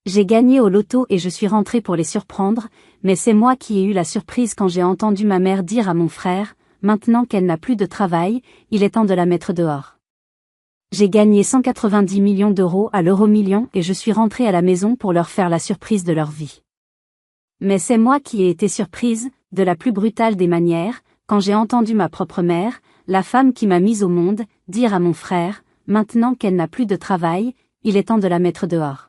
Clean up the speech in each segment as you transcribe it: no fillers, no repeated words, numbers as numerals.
J'ai gagné au loto et je suis rentrée pour les surprendre, mais c'est moi qui ai eu la surprise quand j'ai entendu ma mère dire à mon frère, maintenant qu'elle n'a plus de travail, il est temps de la mettre dehors. J'ai gagné 190 millions d'euros à l'euro-million et je suis rentrée à la maison pour leur faire la surprise de leur vie. Mais c'est moi qui ai été surprise, de la plus brutale des manières, quand j'ai entendu ma propre mère, la femme qui m'a mise au monde, dire à mon frère, maintenant qu'elle n'a plus de travail, il est temps de la mettre dehors.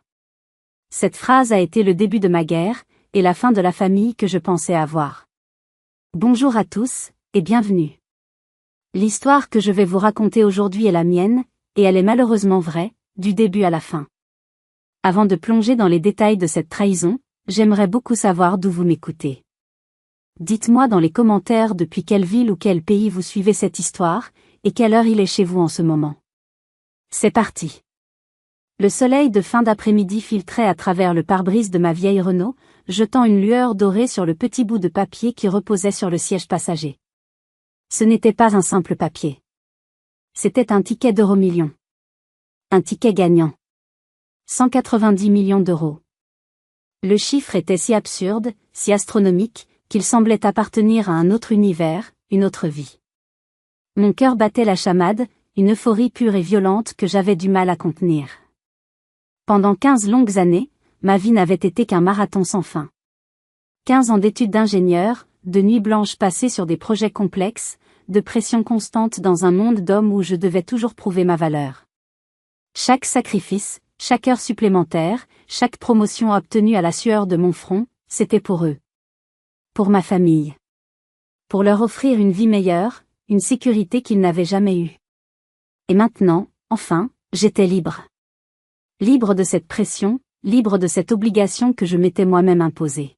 Cette phrase a été le début de ma guerre, et la fin de la famille que je pensais avoir. Bonjour à tous, et bienvenue. L'histoire que je vais vous raconter aujourd'hui est la mienne, et elle est malheureusement vraie, du début à la fin. Avant de plonger dans les détails de cette trahison, j'aimerais beaucoup savoir d'où vous m'écoutez. Dites-moi dans les commentaires depuis quelle ville ou quel pays vous suivez cette histoire, et quelle heure il est chez vous en ce moment. C'est parti. Le soleil de fin d'après-midi filtrait à travers le pare-brise de ma vieille Renault, jetant une lueur dorée sur le petit bout de papier qui reposait sur le siège passager. Ce n'était pas un simple papier. C'était un ticket d'euro-million. Un ticket gagnant. 190 millions d'euros. Le chiffre était si absurde, si astronomique, qu'il semblait appartenir à un autre univers, une autre vie. Mon cœur battait la chamade, une euphorie pure et violente que j'avais du mal à contenir. Pendant 15 longues années, ma vie n'avait été qu'un marathon sans fin. 15 ans d'études d'ingénieur, de nuits blanches passées sur des projets complexes, de pression constante dans un monde d'hommes où je devais toujours prouver ma valeur. Chaque sacrifice, chaque heure supplémentaire, chaque promotion obtenue à la sueur de mon front, c'était pour eux. Pour ma famille. Pour leur offrir une vie meilleure, une sécurité qu'ils n'avaient jamais eue. Et maintenant, enfin, j'étais libre. Libre de cette pression, libre de cette obligation que je m'étais moi-même imposée.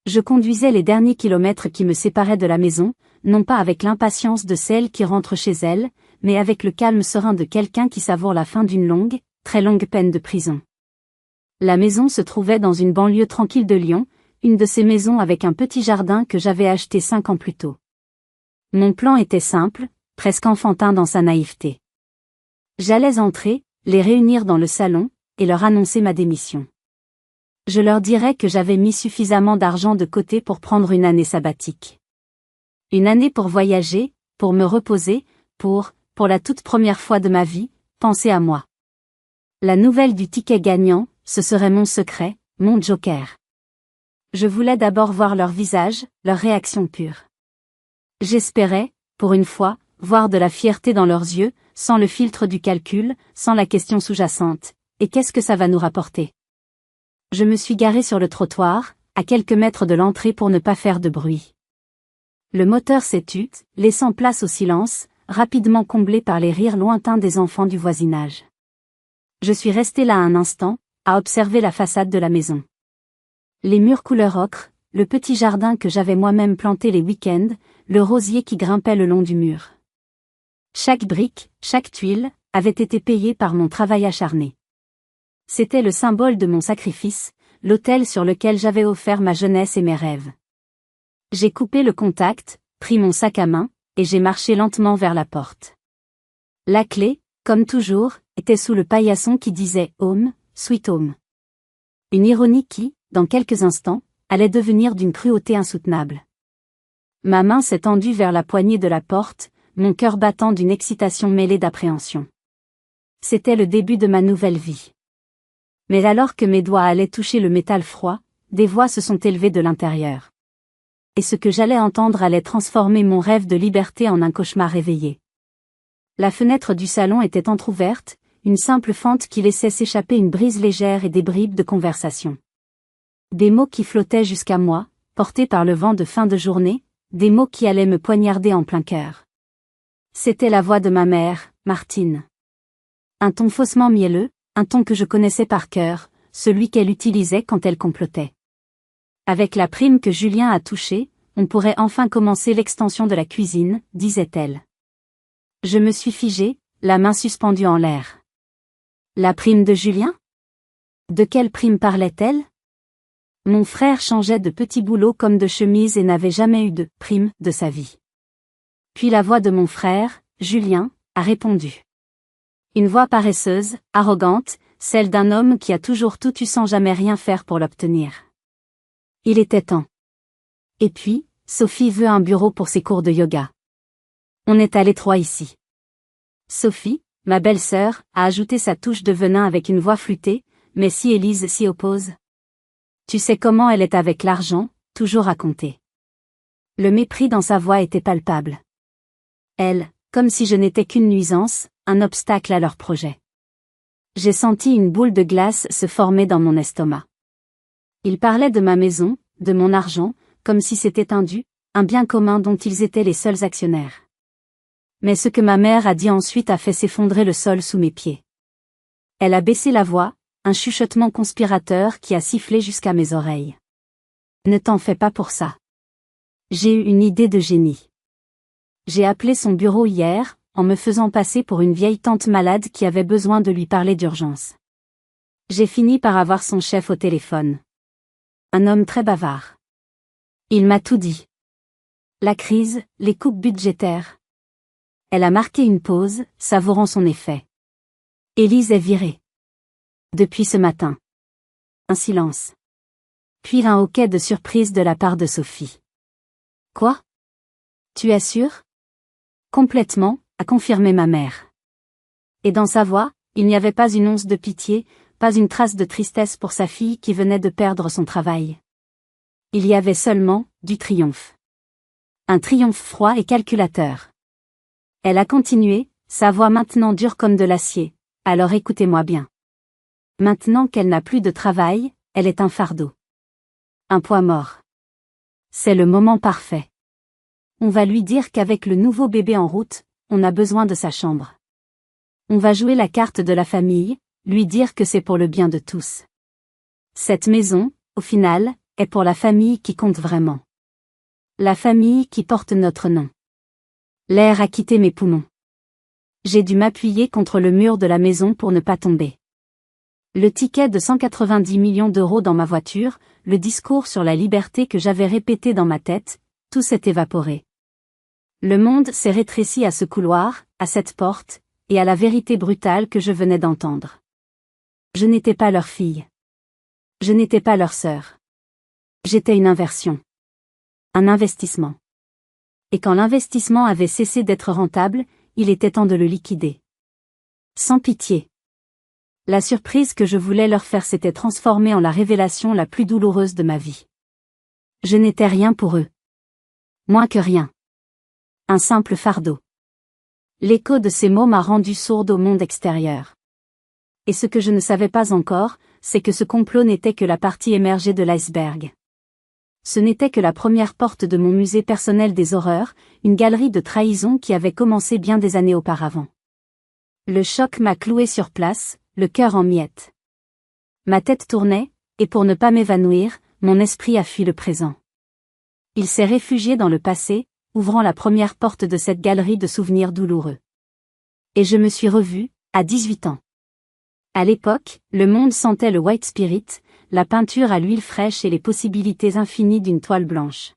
Je conduisais les derniers kilomètres qui me séparaient de la maison, non pas avec l'impatience de celle qui rentre chez elle, mais avec le calme serein de quelqu'un qui savoure la fin d'une longue, très longue peine de prison. La maison se trouvait dans une banlieue tranquille de Lyon, une de ces maisons avec un petit jardin que j'avais acheté 5 ans plus tôt. Mon plan était simple, presque enfantin dans sa naïveté. J'allais entrer, les réunir dans le salon, et leur annoncer ma démission. Je leur dirais que j'avais mis suffisamment d'argent de côté pour prendre une année sabbatique. Une année pour voyager, pour me reposer, pour la toute première fois de ma vie, penser à moi. La nouvelle du ticket gagnant, ce serait mon secret, mon joker. Je voulais d'abord voir leur visage, leur réaction pure. J'espérais, pour une fois, voir de la fierté dans leurs yeux, sans le filtre du calcul, sans la question sous-jacente. Et qu'est-ce que ça va nous rapporter? Je me suis garée sur le trottoir, à quelques mètres de l'entrée pour ne pas faire de bruit. Le moteur s'est tu, laissant place au silence, rapidement comblé par les rires lointains des enfants du voisinage. Je suis restée là un instant, à observer la façade de la maison. Les murs couleur ocre, le petit jardin que j'avais moi-même planté les week-ends, le rosier qui grimpait le long du mur. Chaque brique, chaque tuile, avait été payée par mon travail acharné. C'était le symbole de mon sacrifice, l'autel sur lequel j'avais offert ma jeunesse et mes rêves. J'ai coupé le contact, pris mon sac à main, et j'ai marché lentement vers la porte. La clé, comme toujours, était sous le paillasson qui disait « Home, sweet home ». Une ironie qui, dans quelques instants, allait devenir d'une cruauté insoutenable. Ma main s'est tendue vers la poignée de la porte, mon cœur battant d'une excitation mêlée d'appréhension. C'était le début de ma nouvelle vie. Mais alors que mes doigts allaient toucher le métal froid, des voix se sont élevées de l'intérieur. Et ce que j'allais entendre allait transformer mon rêve de liberté en un cauchemar réveillé. La fenêtre du salon était entr'ouverte, une simple fente qui laissait s'échapper une brise légère et des bribes de conversation. Des mots qui flottaient jusqu'à moi, portés par le vent de fin de journée, des mots qui allaient me poignarder en plein cœur. C'était la voix de ma mère, Martine. Un ton faussement mielleux, un ton que je connaissais par cœur, celui qu'elle utilisait quand elle complotait. Avec la prime que Julien a touchée, on pourrait enfin commencer l'extension de la cuisine, disait-elle. Je me suis figée, la main suspendue en l'air. La prime de Julien? De quelle prime parlait-elle? Mon frère changeait de petit boulot comme de chemise et n'avait jamais eu de prime de sa vie. Puis la voix de mon frère, Julien, a répondu. Une voix paresseuse, arrogante, celle d'un homme qui a toujours tout eu sans jamais rien faire pour l'obtenir. Il était temps. Et puis, Sophie veut un bureau pour ses cours de yoga. On est à l'étroit ici. Sophie, ma belle-sœur, a ajouté sa touche de venin avec une voix flûtée, mais si Élise s'y oppose. Tu sais comment elle est avec l'argent, toujours à compter. Le mépris dans sa voix était palpable. Elle, comme si je n'étais qu'une nuisance, un obstacle à leur projet. J'ai senti une boule de glace se former dans mon estomac. Ils parlaient de ma maison, de mon argent, comme si c'était un dû, un bien commun dont ils étaient les seuls actionnaires. Mais ce que ma mère a dit ensuite a fait s'effondrer le sol sous mes pieds. Elle a baissé la voix, un chuchotement conspirateur qui a sifflé jusqu'à mes oreilles. Ne t'en fais pas pour ça. J'ai eu une idée de génie. J'ai appelé son bureau hier, en me faisant passer pour une vieille tante malade qui avait besoin de lui parler d'urgence. J'ai fini par avoir son chef au téléphone. Un homme très bavard. Il m'a tout dit. La crise, les coupes budgétaires. Elle a marqué une pause, savourant son effet. Élise est virée. Depuis ce matin. Un silence. Puis un hoquet de surprise de la part de Sophie. Quoi? Tu es sûre? Complètement, a confirmé ma mère. Et dans sa voix, il n'y avait pas une once de pitié, pas une trace de tristesse pour sa fille qui venait de perdre son travail. Il y avait seulement, du triomphe. Un triomphe froid et calculateur. Elle a continué, sa voix maintenant dure comme de l'acier. Alors écoutez-moi bien. Maintenant qu'elle n'a plus de travail, elle est un fardeau. Un poids mort. C'est le moment parfait. On va lui dire qu'avec le nouveau bébé en route, on a besoin de sa chambre. On va jouer la carte de la famille, lui dire que c'est pour le bien de tous. Cette maison, au final, est pour la famille qui compte vraiment. La famille qui porte notre nom. L'air a quitté mes poumons. J'ai dû m'appuyer contre le mur de la maison pour ne pas tomber. Le ticket de 190 millions d'euros dans ma voiture, le discours sur la liberté que j'avais répété dans ma tête, tout s'est évaporé. Le monde s'est rétréci à ce couloir, à cette porte, et à la vérité brutale que je venais d'entendre. Je n'étais pas leur fille. Je n'étais pas leur sœur. J'étais une inversion. Un investissement. Et quand l'investissement avait cessé d'être rentable, il était temps de le liquider. Sans pitié. La surprise que je voulais leur faire s'était transformée en la révélation la plus douloureuse de ma vie. Je n'étais rien pour eux. Moins que rien. Un simple fardeau. L'écho de ces mots m'a rendu sourde au monde extérieur. Et ce que je ne savais pas encore, c'est que ce complot n'était que la partie émergée de l'iceberg. Ce n'était que la première porte de mon musée personnel des horreurs, une galerie de trahison qui avait commencé bien des années auparavant. Le choc m'a cloué sur place, le cœur en miettes. Ma tête tournait, et pour ne pas m'évanouir, mon esprit a fui le présent. Il s'est réfugié dans le passé, ouvrant la première porte de cette galerie de souvenirs douloureux. Et je me suis revue, à 18 ans. À l'époque, le monde sentait le white spirit, la peinture à l'huile fraîche et les possibilités infinies d'une toile blanche.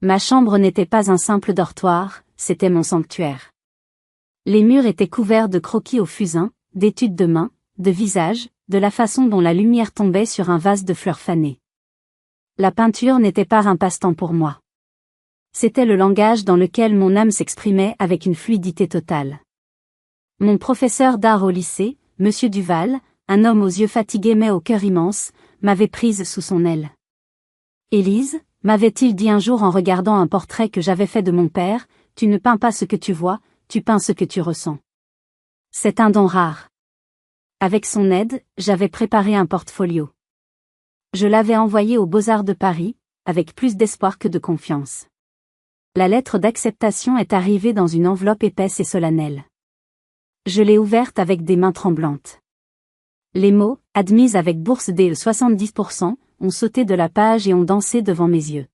Ma chambre n'était pas un simple dortoir, c'était mon sanctuaire. Les murs étaient couverts de croquis au fusain, d'études de main, de visages, de la façon dont la lumière tombait sur un vase de fleurs fanées. La peinture n'était pas un passe-temps pour moi. C'était le langage dans lequel mon âme s'exprimait avec une fluidité totale. Mon professeur d'art au lycée, Monsieur Duval, un homme aux yeux fatigués mais au cœur immense, m'avait prise sous son aile. Élise, m'avait-il dit un jour en regardant un portrait que j'avais fait de mon père, tu ne peins pas ce que tu vois, tu peins ce que tu ressens. C'est un don rare. Avec son aide, j'avais préparé un portfolio. Je l'avais envoyé aux Beaux-Arts de Paris, avec plus d'espoir que de confiance. La lettre d'acceptation est arrivée dans une enveloppe épaisse et solennelle. Je l'ai ouverte avec des mains tremblantes. Les mots, admise avec bourse de 70%, ont sauté de la page et ont dansé devant mes yeux.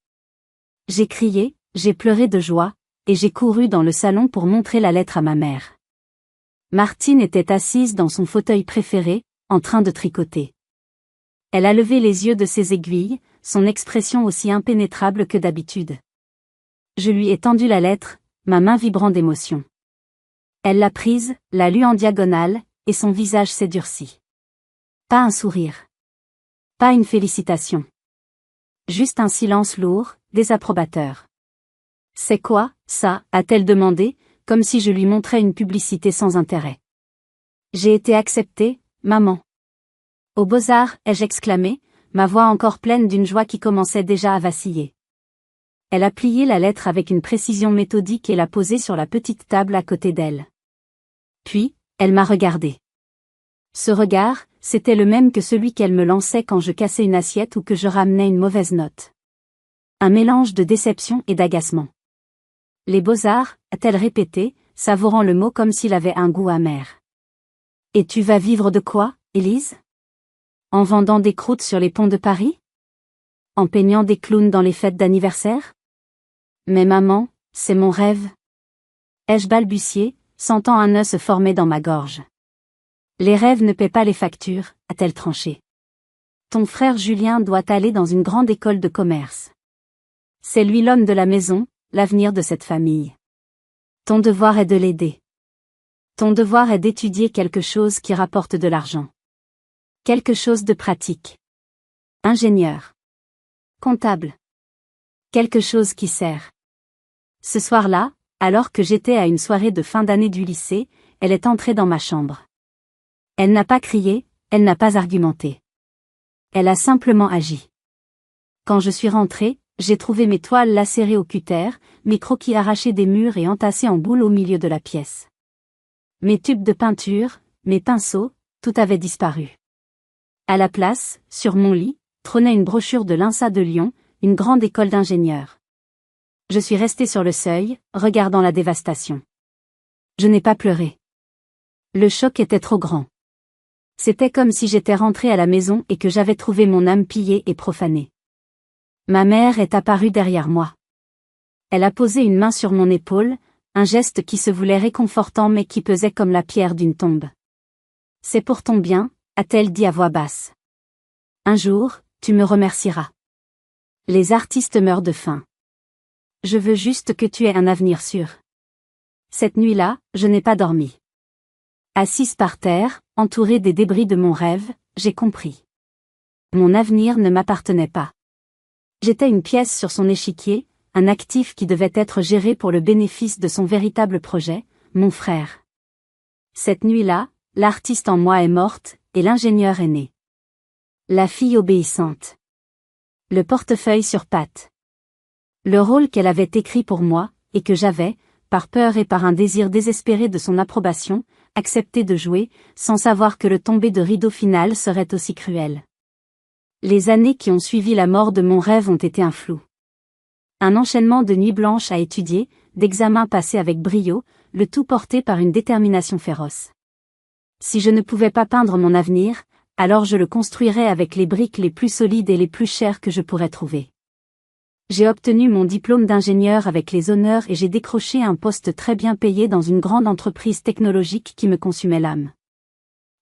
J'ai crié, j'ai pleuré de joie, et j'ai couru dans le salon pour montrer la lettre à ma mère. Martine était assise dans son fauteuil préféré, en train de tricoter. Elle a levé les yeux de ses aiguilles, son expression aussi impénétrable que d'habitude. Je lui ai tendu la lettre, ma main vibrant d'émotion. Elle l'a prise, l'a lue en diagonale, et son visage s'est durci. Pas un sourire. Pas une félicitation. Juste un silence lourd, désapprobateur. C'est quoi, ça, a-t-elle demandé, comme si je lui montrais une publicité sans intérêt. J'ai été acceptée, maman. Aux Beaux-Arts, ai-je exclamé, ma voix encore pleine d'une joie qui commençait déjà à vaciller. Elle a plié la lettre avec une précision méthodique et l'a posée sur la petite table à côté d'elle. Puis, elle m'a regardée. Ce regard, c'était le même que celui qu'elle me lançait quand je cassais une assiette ou que je ramenais une mauvaise note. Un mélange de déception et d'agacement. Les Beaux-Arts, a-t-elle répété, savourant le mot comme s'il avait un goût amer. Et tu vas vivre de quoi, Élise? En vendant des croûtes sur les ponts de Paris? En peignant des clowns dans les fêtes d'anniversaire? Mais maman, c'est mon rêve. Ai-je balbutié, sentant un nœud se former dans ma gorge. Les rêves ne paient pas les factures, a-t-elle tranché. Ton frère Julien doit aller dans une grande école de commerce. C'est lui l'homme de la maison, l'avenir de cette famille. Ton devoir est de l'aider. Ton devoir est d'étudier quelque chose qui rapporte de l'argent. Quelque chose de pratique. Ingénieur. Comptable. Quelque chose qui sert. Ce soir-là, alors que j'étais à une soirée de fin d'année du lycée, elle est entrée dans ma chambre. Elle n'a pas crié, elle n'a pas argumenté. Elle a simplement agi. Quand je suis rentrée, j'ai trouvé mes toiles lacérées au cutter, mes croquis arrachés des murs et entassés en boule au milieu de la pièce. Mes tubes de peinture, mes pinceaux, tout avait disparu. À la place, sur mon lit, trônait une brochure de l'INSA de Lyon, une grande école d'ingénieurs. Je suis restée sur le seuil, regardant la dévastation. Je n'ai pas pleuré. Le choc était trop grand. C'était comme si j'étais rentrée à la maison et que j'avais trouvé mon âme pillée et profanée. Ma mère est apparue derrière moi. Elle a posé une main sur mon épaule, un geste qui se voulait réconfortant mais qui pesait comme la pierre d'une tombe. C'est pour ton bien, a-t-elle dit à voix basse. Un jour, tu me remercieras. Les artistes meurent de faim. Je veux juste que tu aies un avenir sûr. Cette nuit-là, je n'ai pas dormi. Assise par terre, entourée des débris de mon rêve, j'ai compris. Mon avenir ne m'appartenait pas. J'étais une pièce sur son échiquier, un actif qui devait être géré pour le bénéfice de son véritable projet, mon frère. Cette nuit-là, l'artiste en moi est morte, et l'ingénieur est né. La fille obéissante. Le portefeuille sur pattes. Le rôle qu'elle avait écrit pour moi, et que j'avais, par peur et par un désir désespéré de son approbation, accepté de jouer, sans savoir que le tombé de rideau final serait aussi cruel. Les années qui ont suivi la mort de mon rêve ont été un flou. Un enchaînement de nuits blanches à étudier, d'examens passés avec brio, le tout porté par une détermination féroce. Si je ne pouvais pas peindre mon avenir, alors je le construirais avec les briques les plus solides et les plus chères que je pourrais trouver. J'ai obtenu mon diplôme d'ingénieur avec les honneurs et j'ai décroché un poste très bien payé dans une grande entreprise technologique qui me consumait l'âme.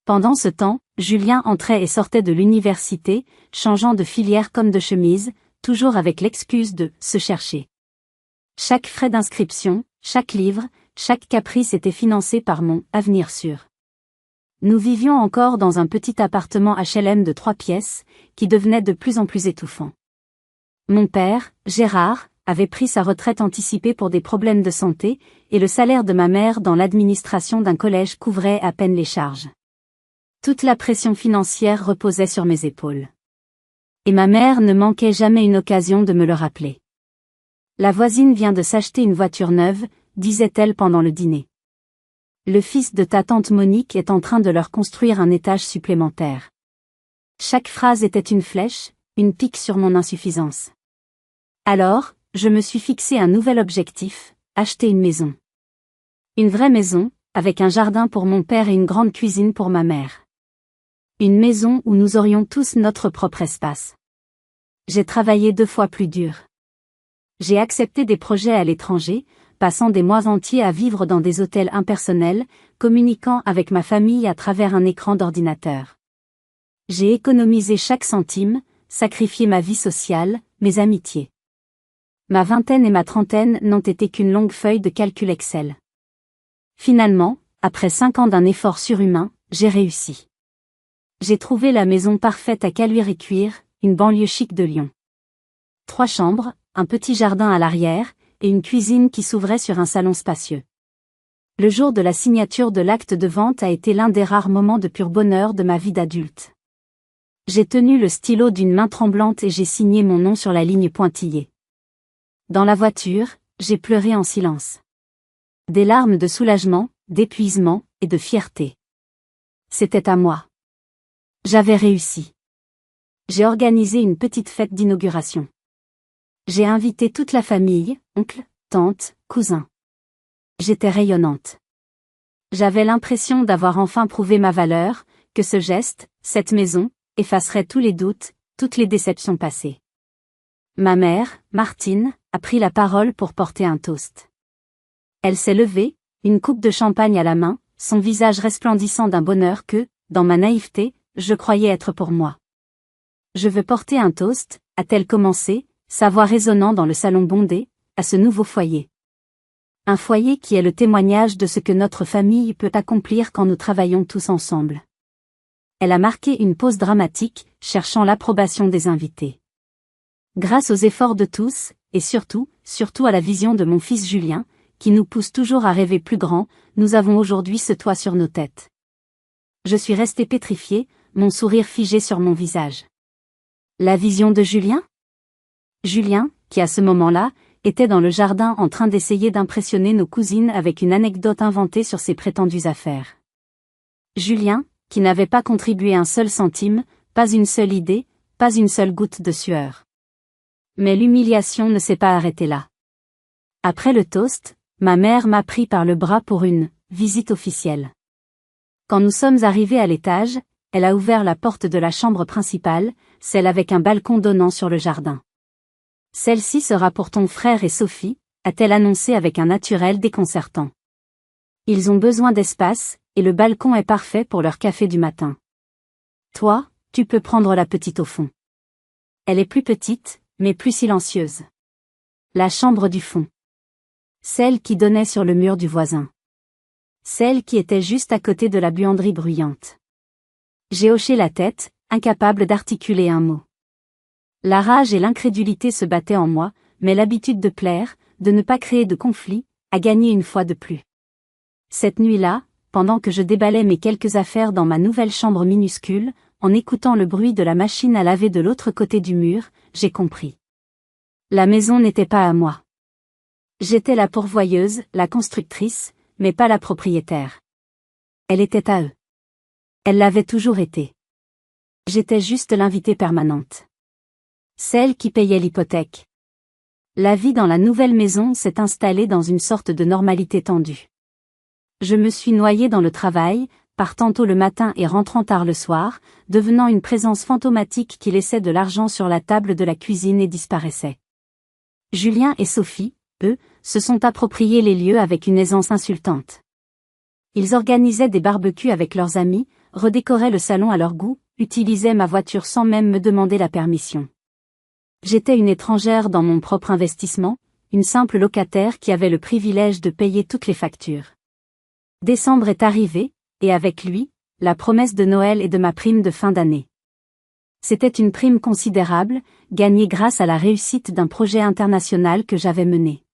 Pendant ce temps, Julien entrait et sortait de l'université, changeant de filière comme de chemise, toujours avec l'excuse de « se chercher ». Chaque frais d'inscription, chaque livre, chaque caprice était financé par mon « avenir sûr ». Nous vivions encore dans un petit appartement HLM de 3 pièces, qui devenait de plus en plus étouffant. Mon père, Gérard, avait pris sa retraite anticipée pour des problèmes de santé, et le salaire de ma mère dans l'administration d'un collège couvrait à peine les charges. Toute la pression financière reposait sur mes épaules. Et ma mère ne manquait jamais une occasion de me le rappeler. La voisine vient de s'acheter une voiture neuve, disait-elle pendant le dîner. Le fils de ta tante Monique est en train de leur construire un étage supplémentaire. Chaque phrase était une flèche, une pique sur mon insuffisance. Alors, je me suis fixé un nouvel objectif, acheter une maison. Une vraie maison, avec un jardin pour mon père et une grande cuisine pour ma mère. Une maison où nous aurions tous notre propre espace. J'ai travaillé 2 fois plus dur. J'ai accepté des projets à l'étranger, passant des mois entiers à vivre dans des hôtels impersonnels, communiquant avec ma famille à travers un écran d'ordinateur. J'ai économisé chaque centime, sacrifié ma vie sociale, mes amitiés. Ma vingtaine et ma trentaine n'ont été qu'une longue feuille de calcul Excel. Finalement, après 5 ans d'un effort surhumain, j'ai réussi. J'ai trouvé la maison parfaite à Caluire et Cuire, une banlieue chic de Lyon. 3 chambres, un petit jardin à l'arrière, et une cuisine qui s'ouvrait sur un salon spacieux. Le jour de la signature de l'acte de vente a été l'un des rares moments de pur bonheur de ma vie d'adulte. J'ai tenu le stylo d'une main tremblante et j'ai signé mon nom sur la ligne pointillée. Dans la voiture, j'ai pleuré en silence. Des larmes de soulagement, d'épuisement et de fierté. C'était à moi. J'avais réussi. J'ai organisé une petite fête d'inauguration. J'ai invité toute la famille, oncles, tantes, cousins. J'étais rayonnante. J'avais l'impression d'avoir enfin prouvé ma valeur, que ce geste, cette maison, effacerait tous les doutes, toutes les déceptions passées. Ma mère, Martine, a pris la parole pour porter un toast. Elle s'est levée, une coupe de champagne à la main, son visage resplendissant d'un bonheur que, dans ma naïveté, je croyais être pour moi. Je veux porter un toast, a-t-elle commencé, sa voix résonnant dans le salon bondé, à ce nouveau foyer. Un foyer qui est le témoignage de ce que notre famille peut accomplir quand nous travaillons tous ensemble. Elle a marqué une pause dramatique, cherchant l'approbation des invités. Grâce aux efforts de tous, et surtout à la vision de mon fils Julien, qui nous pousse toujours à rêver plus grand, nous avons aujourd'hui ce toit sur nos têtes. Je suis restée pétrifiée, mon sourire figé sur mon visage. La vision de Julien ? Julien, qui à ce moment-là, était dans le jardin en train d'essayer d'impressionner nos cousines avec une anecdote inventée sur ses prétendues affaires. Julien, qui n'avait pas contribué un seul centime, pas une seule idée, pas une seule goutte de sueur. Mais l'humiliation ne s'est pas arrêtée là. Après le toast, ma mère m'a pris par le bras pour une visite officielle. Quand nous sommes arrivés à l'étage, elle a ouvert la porte de la chambre principale, celle avec un balcon donnant sur le jardin. Celle-ci sera pour ton frère et Sophie, a-t-elle annoncé avec un naturel déconcertant. Ils ont besoin d'espace, et le balcon est parfait pour leur café du matin. Toi, tu peux prendre la petite au fond. Elle est plus petite, mais plus silencieuse. La chambre du fond. Celle qui donnait sur le mur du voisin. Celle qui était juste à côté de la buanderie bruyante. J'ai hoché la tête, incapable d'articuler un mot. La rage et l'incrédulité se battaient en moi, mais l'habitude de plaire, de ne pas créer de conflit, a gagné une fois de plus. Cette nuit-là, pendant que je déballais mes quelques affaires dans ma nouvelle chambre minuscule, en écoutant le bruit de la machine à laver de l'autre côté du mur, j'ai compris. La maison n'était pas à moi. J'étais la pourvoyeuse, la constructrice, mais pas la propriétaire. Elle était à eux. Elle l'avait toujours été. J'étais juste l'invitée permanente. Celle qui payait l'hypothèque. La vie dans la nouvelle maison s'est installée dans une sorte de normalité tendue. Je me suis noyée dans le travail, partant tôt le matin et rentrant tard le soir, devenant une présence fantomatique qui laissait de l'argent sur la table de la cuisine et disparaissait. Julien et Sophie, eux, se sont appropriés les lieux avec une aisance insultante. Ils organisaient des barbecues avec leurs amis, redécoraient le salon à leur goût, utilisaient ma voiture sans même me demander la permission. J'étais une étrangère dans mon propre investissement, une simple locataire qui avait le privilège de payer toutes les factures. Décembre est arrivé, et avec lui, la promesse de Noël et de ma prime de fin d'année. C'était une prime considérable, gagnée grâce à la réussite d'un projet international que j'avais mené.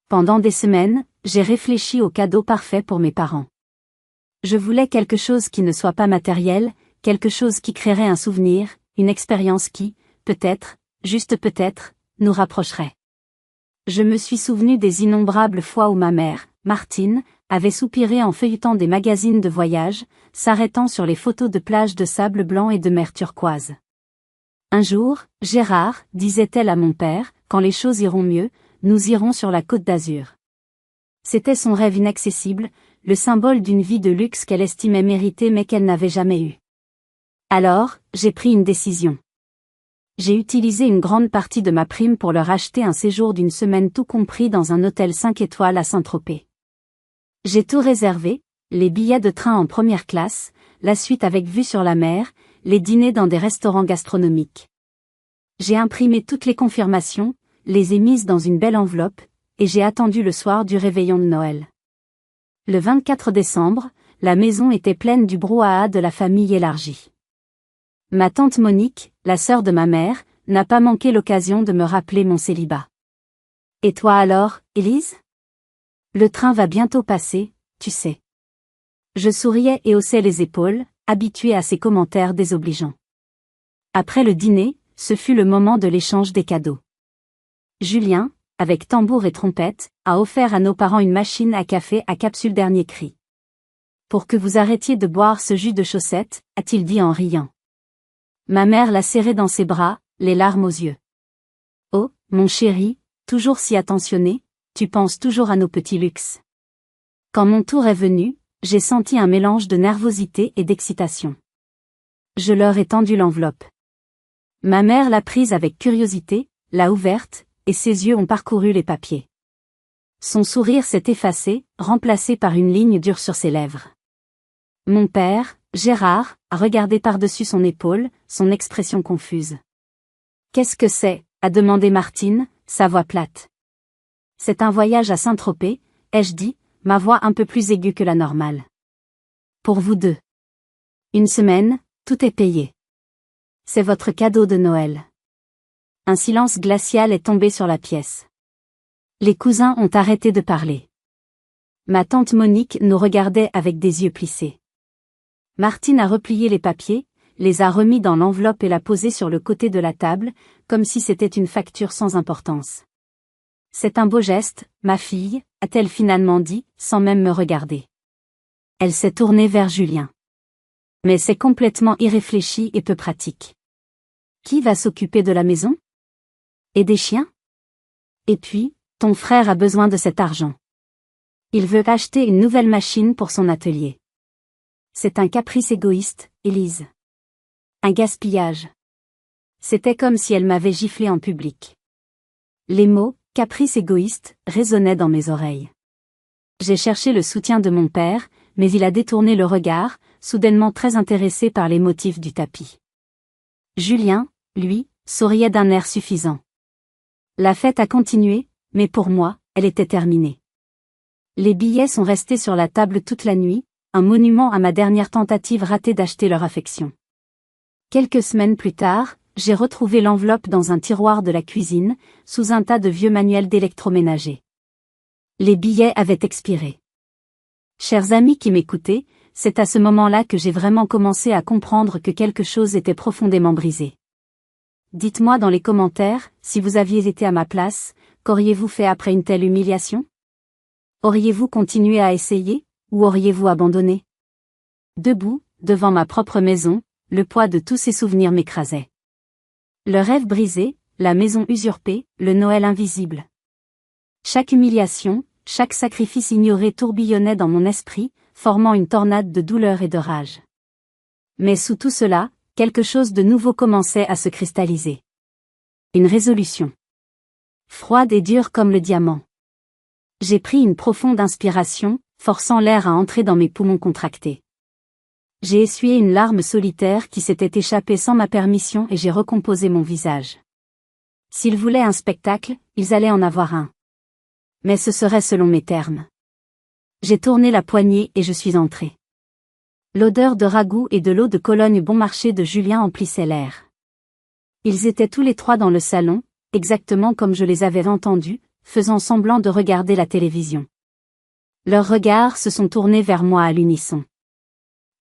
Pendant des semaines, j'ai réfléchi au cadeau parfait pour mes parents. Je voulais quelque chose qui ne soit pas matériel, quelque chose qui créerait un souvenir, une expérience qui, peut-être, juste peut-être, nous rapprocherait. Je me suis souvenu des innombrables fois où ma mère, Martine, avait soupiré en feuilletant des magazines de voyage, s'arrêtant sur les photos de plages de sable blanc et de mer turquoise. Un jour, Gérard, disait-elle à mon père, quand les choses iront mieux, nous irons sur la Côte d'Azur. C'était son rêve inaccessible, le symbole d'une vie de luxe qu'elle estimait méritée mais qu'elle n'avait jamais eue. Alors, j'ai pris une décision. J'ai utilisé une grande partie de ma prime pour leur acheter un séjour d'une semaine tout compris dans un hôtel 5 étoiles à Saint-Tropez. J'ai tout réservé, les billets de train en première classe, la suite avec vue sur la mer, les dîners dans des restaurants gastronomiques. J'ai imprimé toutes les confirmations, les ai mises dans une belle enveloppe, et j'ai attendu le soir du réveillon de Noël. Le 24 décembre, la maison était pleine du brouhaha de la famille élargie. Ma tante Monique, la sœur de ma mère, n'a pas manqué l'occasion de me rappeler mon célibat. Et toi alors, Élise? Le train va bientôt passer, tu sais. Je souriais et haussais les épaules, habitué à ses commentaires désobligeants. Après le dîner, ce fut le moment de l'échange des cadeaux. Julien, avec tambour et trompette, a offert à nos parents une machine à café à capsule dernier cri. Pour que vous arrêtiez de boire ce jus de chaussette, a-t-il dit en riant. Ma mère l'a serré dans ses bras, les larmes aux yeux. Oh, mon chéri, toujours si attentionné, tu penses toujours à nos petits luxes. Quand mon tour est venu, j'ai senti un mélange de nervosité et d'excitation. Je leur ai tendu l'enveloppe. Ma mère l'a prise avec curiosité, l'a ouverte, et ses yeux ont parcouru les papiers. Son sourire s'est effacé, remplacé par une ligne dure sur ses lèvres. Mon père, Gérard, a regardé par-dessus son épaule, son expression confuse. « Qu'est-ce que c'est » a demandé Martine, sa voix plate. « C'est un voyage à Saint-Tropez » ai-je dit, ma voix un peu plus aiguë que la normale. « Pour vous deux. Une semaine, tout est payé. C'est votre cadeau de Noël. » Un silence glacial est tombé sur la pièce. Les cousins ont arrêté de parler. Ma tante Monique nous regardait avec des yeux plissés. Martine a replié les papiers, les a remis dans l'enveloppe et l'a posée sur le côté de la table, comme si c'était une facture sans importance. « C'est un beau geste, ma fille », a-t-elle finalement dit, sans même me regarder. Elle s'est tournée vers Julien. « Mais c'est complètement irréfléchi et peu pratique. Qui va s'occuper de la maison? Et des chiens? Et puis, ton frère a besoin de cet argent. Il veut acheter une nouvelle machine pour son atelier. C'est un caprice égoïste, Élise. Un gaspillage. » C'était comme si elle m'avait giflé en public. Les mots « caprice égoïste » résonnaient dans mes oreilles. J'ai cherché le soutien de mon père, mais il a détourné le regard, soudainement très intéressé par les motifs du tapis. Julien, lui, souriait d'un air suffisant. La fête a continué, mais pour moi, elle était terminée. Les billets sont restés sur la table toute la nuit, un monument à ma dernière tentative ratée d'acheter leur affection. Quelques semaines plus tard, j'ai retrouvé l'enveloppe dans un tiroir de la cuisine, sous un tas de vieux manuels d'électroménager. Les billets avaient expiré. Chers amis qui m'écoutez, c'est à ce moment-là que j'ai vraiment commencé à comprendre que quelque chose était profondément brisé. Dites-moi dans les commentaires, si vous aviez été à ma place, qu'auriez-vous fait après une telle humiliation? Auriez-vous continué à essayer, ou auriez-vous abandonné? Debout, devant ma propre maison, le poids de tous ces souvenirs m'écrasait. Le rêve brisé, la maison usurpée, le Noël invisible. Chaque humiliation, chaque sacrifice ignoré tourbillonnait dans mon esprit, formant une tornade de douleur et de rage. Mais sous tout cela, quelque chose de nouveau commençait à se cristalliser. Une résolution. Froide et dure comme le diamant. J'ai pris une profonde inspiration, forçant l'air à entrer dans mes poumons contractés. J'ai essuyé une larme solitaire qui s'était échappée sans ma permission et j'ai recomposé mon visage. S'ils voulaient un spectacle, ils allaient en avoir un. Mais ce serait selon mes termes. J'ai tourné la poignée et je suis entrée. L'odeur de ragoût et de l'eau de Cologne bon marché de Julien emplissait l'air. Ils étaient tous les trois dans le salon, exactement comme je les avais entendus, faisant semblant de regarder la télévision. Leurs regards se sont tournés vers moi à l'unisson.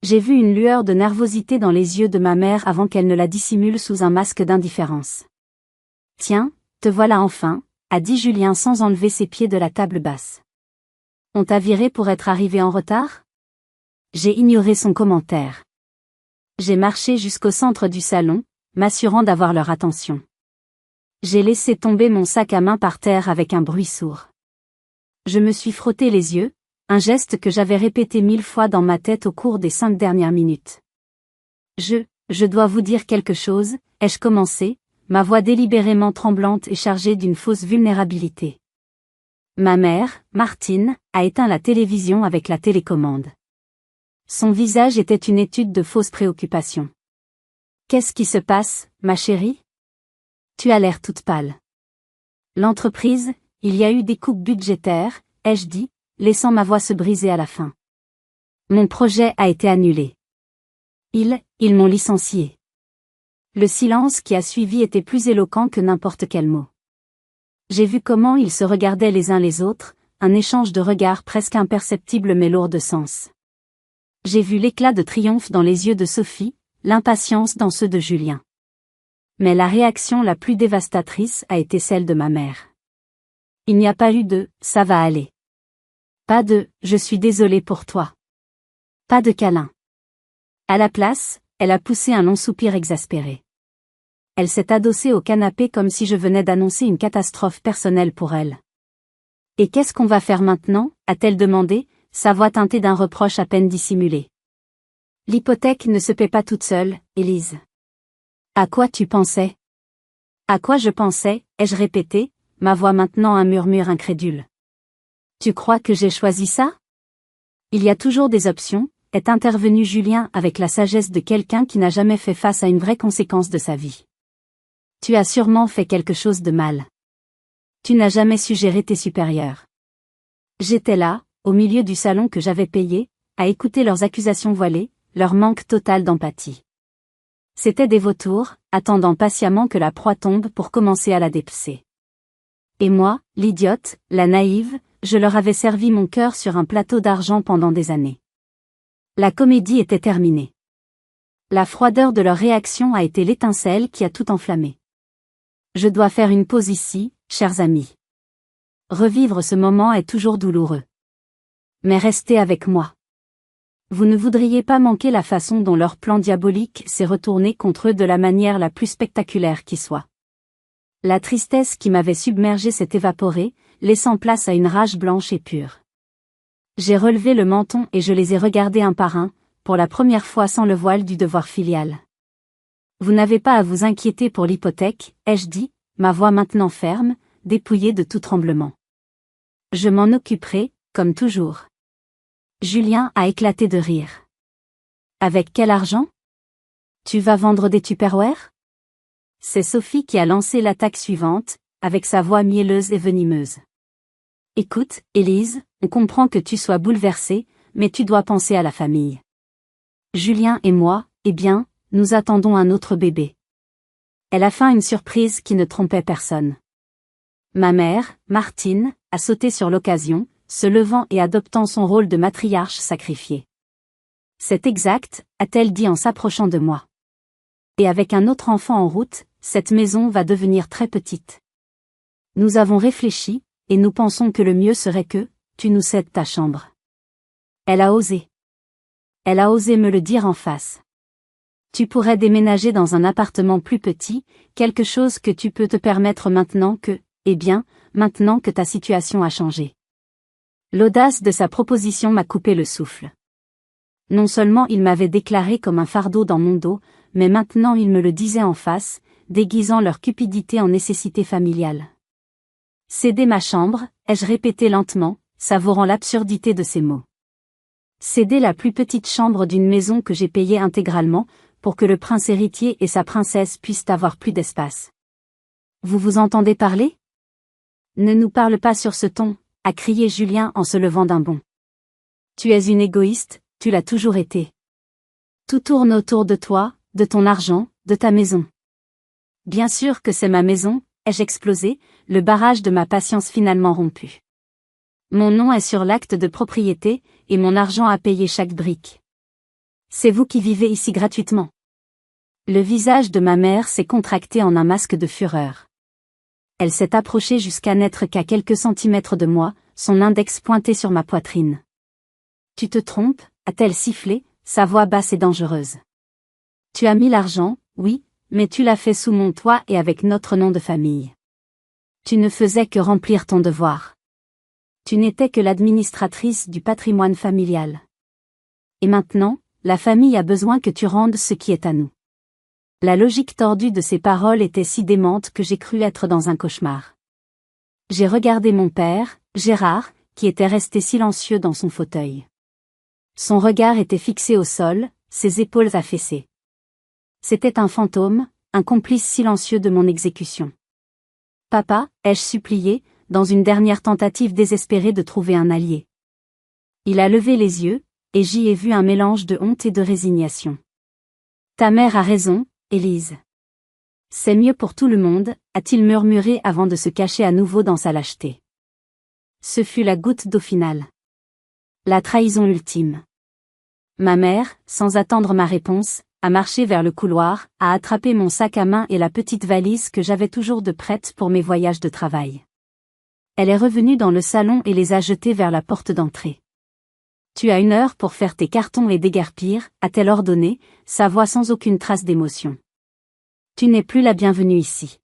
J'ai vu une lueur de nervosité dans les yeux de ma mère avant qu'elle ne la dissimule sous un masque d'indifférence. « Tiens, te voilà enfin », a dit Julien sans enlever ses pieds de la table basse. « On t'a viré pour être arrivé en retard ?» J'ai ignoré son commentaire. J'ai marché jusqu'au centre du salon, m'assurant d'avoir leur attention. J'ai laissé tomber mon sac à main par terre avec un bruit sourd. Je me suis frotté les yeux, un geste que j'avais répété 1000 fois dans ma tête au cours des 5 dernières minutes. Je dois vous dire quelque chose, ai-je commencé, ma voix délibérément tremblante et chargée d'une fausse vulnérabilité. Ma mère, Martine, a éteint la télévision avec la télécommande. Son visage était une étude de fausse préoccupation. « Qu'est-ce qui se passe, ma chérie ? Tu as l'air toute pâle. » L'entreprise, il y a eu des coupes budgétaires, ai-je dit, laissant ma voix se briser à la fin. Mon projet a été annulé. Ils m'ont licencié. Le silence qui a suivi était plus éloquent que n'importe quel mot. J'ai vu comment ils se regardaient les uns les autres, un échange de regards presque imperceptible mais lourd de sens. J'ai vu l'éclat de triomphe dans les yeux de Sophie, l'impatience dans ceux de Julien. Mais la réaction la plus dévastatrice a été celle de ma mère. Il n'y a pas eu de « ça va aller ». Pas de « je suis désolée pour toi ». Pas de câlin. À la place, elle a poussé un long soupir exaspéré. Elle s'est adossée au canapé comme si je venais d'annoncer une catastrophe personnelle pour elle. « Et qu'est-ce qu'on va faire maintenant ?» a-t-elle demandé, sa voix teintée d'un reproche à peine dissimulé. « L'hypothèque ne se paie pas toute seule, Élise. » « À quoi tu pensais ?»« À quoi je pensais ?» ai-je répété, ma voix maintenant un murmure incrédule. « Tu crois que j'ai choisi ça ?»« Il y a toujours des options », est intervenu Julien avec la sagesse de quelqu'un qui n'a jamais fait face à une vraie conséquence de sa vie. « Tu as sûrement fait quelque chose de mal. Tu n'as jamais su gérer tes supérieurs. » J'étais là, au milieu du salon que j'avais payé, à écouter leurs accusations voilées, leur manque total d'empathie. C'étaient des vautours, attendant patiemment que la proie tombe pour commencer à la dépecer. Et moi, l'idiote, la naïve, je leur avais servi mon cœur sur un plateau d'argent pendant des années. La comédie était terminée. La froideur de leur réaction a été l'étincelle qui a tout enflammé. Je dois faire une pause ici, chers amis. Revivre ce moment est toujours douloureux. Mais restez avec moi. Vous ne voudriez pas manquer la façon dont leur plan diabolique s'est retourné contre eux de la manière la plus spectaculaire qui soit. La tristesse qui m'avait submergé s'est évaporée, laissant place à une rage blanche et pure. J'ai relevé le menton et je les ai regardés un par un, pour la première fois sans le voile du devoir filial. Vous n'avez pas à vous inquiéter pour l'hypothèque, ai-je dit, ma voix maintenant ferme, dépouillée de tout tremblement. Je m'en occuperai, comme toujours. Julien a éclaté de rire. Avec quel argent ? Tu vas vendre des Tupperware ? C'est Sophie qui a lancé l'attaque suivante, avec sa voix mielleuse et venimeuse. Écoute, Élise, on comprend que tu sois bouleversée, mais tu dois penser à la famille. Julien et moi, eh bien, nous attendons un autre bébé. Elle a feint une surprise qui ne trompait personne. Ma mère, Martine, a sauté sur l'occasion, se levant et adoptant son rôle de matriarche sacrifiée. C'est exact, a-t-elle dit en s'approchant de moi. Et avec un autre enfant en route, cette maison va devenir très petite. Nous avons réfléchi, et nous pensons que le mieux serait que, tu nous cèdes ta chambre. Elle a osé. Elle a osé me le dire en face. Tu pourrais déménager dans un appartement plus petit, quelque chose que tu peux te permettre maintenant que ta situation a changé. L'audace de sa proposition m'a coupé le souffle. Non seulement il m'avait déclaré comme un fardeau dans mon dos, mais maintenant il me le disait en face, déguisant leur cupidité en nécessité familiale. Céder ma chambre, ai-je répété lentement, savourant l'absurdité de ces mots. Céder la plus petite chambre d'une maison que j'ai payée intégralement, pour que le prince héritier et sa princesse puissent avoir plus d'espace. Vous vous entendez parler ? Ne nous parle pas sur ce ton, a crié Julien en se levant d'un bond. Tu es une égoïste, tu l'as toujours été. Tout tourne autour de toi, de ton argent, de ta maison. Bien sûr que c'est ma maison, ai-je explosé, le barrage de ma patience finalement rompu. Mon nom est sur l'acte de propriété, et mon argent a payé chaque brique. C'est vous qui vivez ici gratuitement. Le visage de ma mère s'est contracté en un masque de fureur. Elle s'est approchée jusqu'à n'être qu'à quelques centimètres de moi, son index pointé sur ma poitrine. Tu te trompes, a-t-elle sifflé, sa voix basse et dangereuse. Tu as mis l'argent, oui, mais tu l'as fait sous mon toit et avec notre nom de famille. Tu ne faisais que remplir ton devoir. Tu n'étais que l'administratrice du patrimoine familial. Et maintenant, la famille a besoin que tu rendes ce qui est à nous. La logique tordue de ces paroles était si démente que j'ai cru être dans un cauchemar. J'ai regardé mon père, Gérard, qui était resté silencieux dans son fauteuil. Son regard était fixé au sol, ses épaules affaissées. C'était un fantôme, un complice silencieux de mon exécution. Papa, ai-je supplié, dans une dernière tentative désespérée de trouver un allié. Il a levé les yeux, et j'y ai vu un mélange de honte et de résignation. Ta mère a raison, Élise. C'est mieux pour tout le monde, a-t-il murmuré avant de se cacher à nouveau dans sa lâcheté. Ce fut la goutte d'eau finale. La trahison ultime. Ma mère, sans attendre ma réponse, a marché vers le couloir, a attrapé mon sac à main et la petite valise que j'avais toujours de prête pour mes voyages de travail. Elle est revenue dans le salon et les a jetés vers la porte d'entrée. Tu as 1 heure pour faire tes cartons et déguerpir, a-t-elle ordonné, sa voix sans aucune trace d'émotion. Tu n'es plus la bienvenue ici.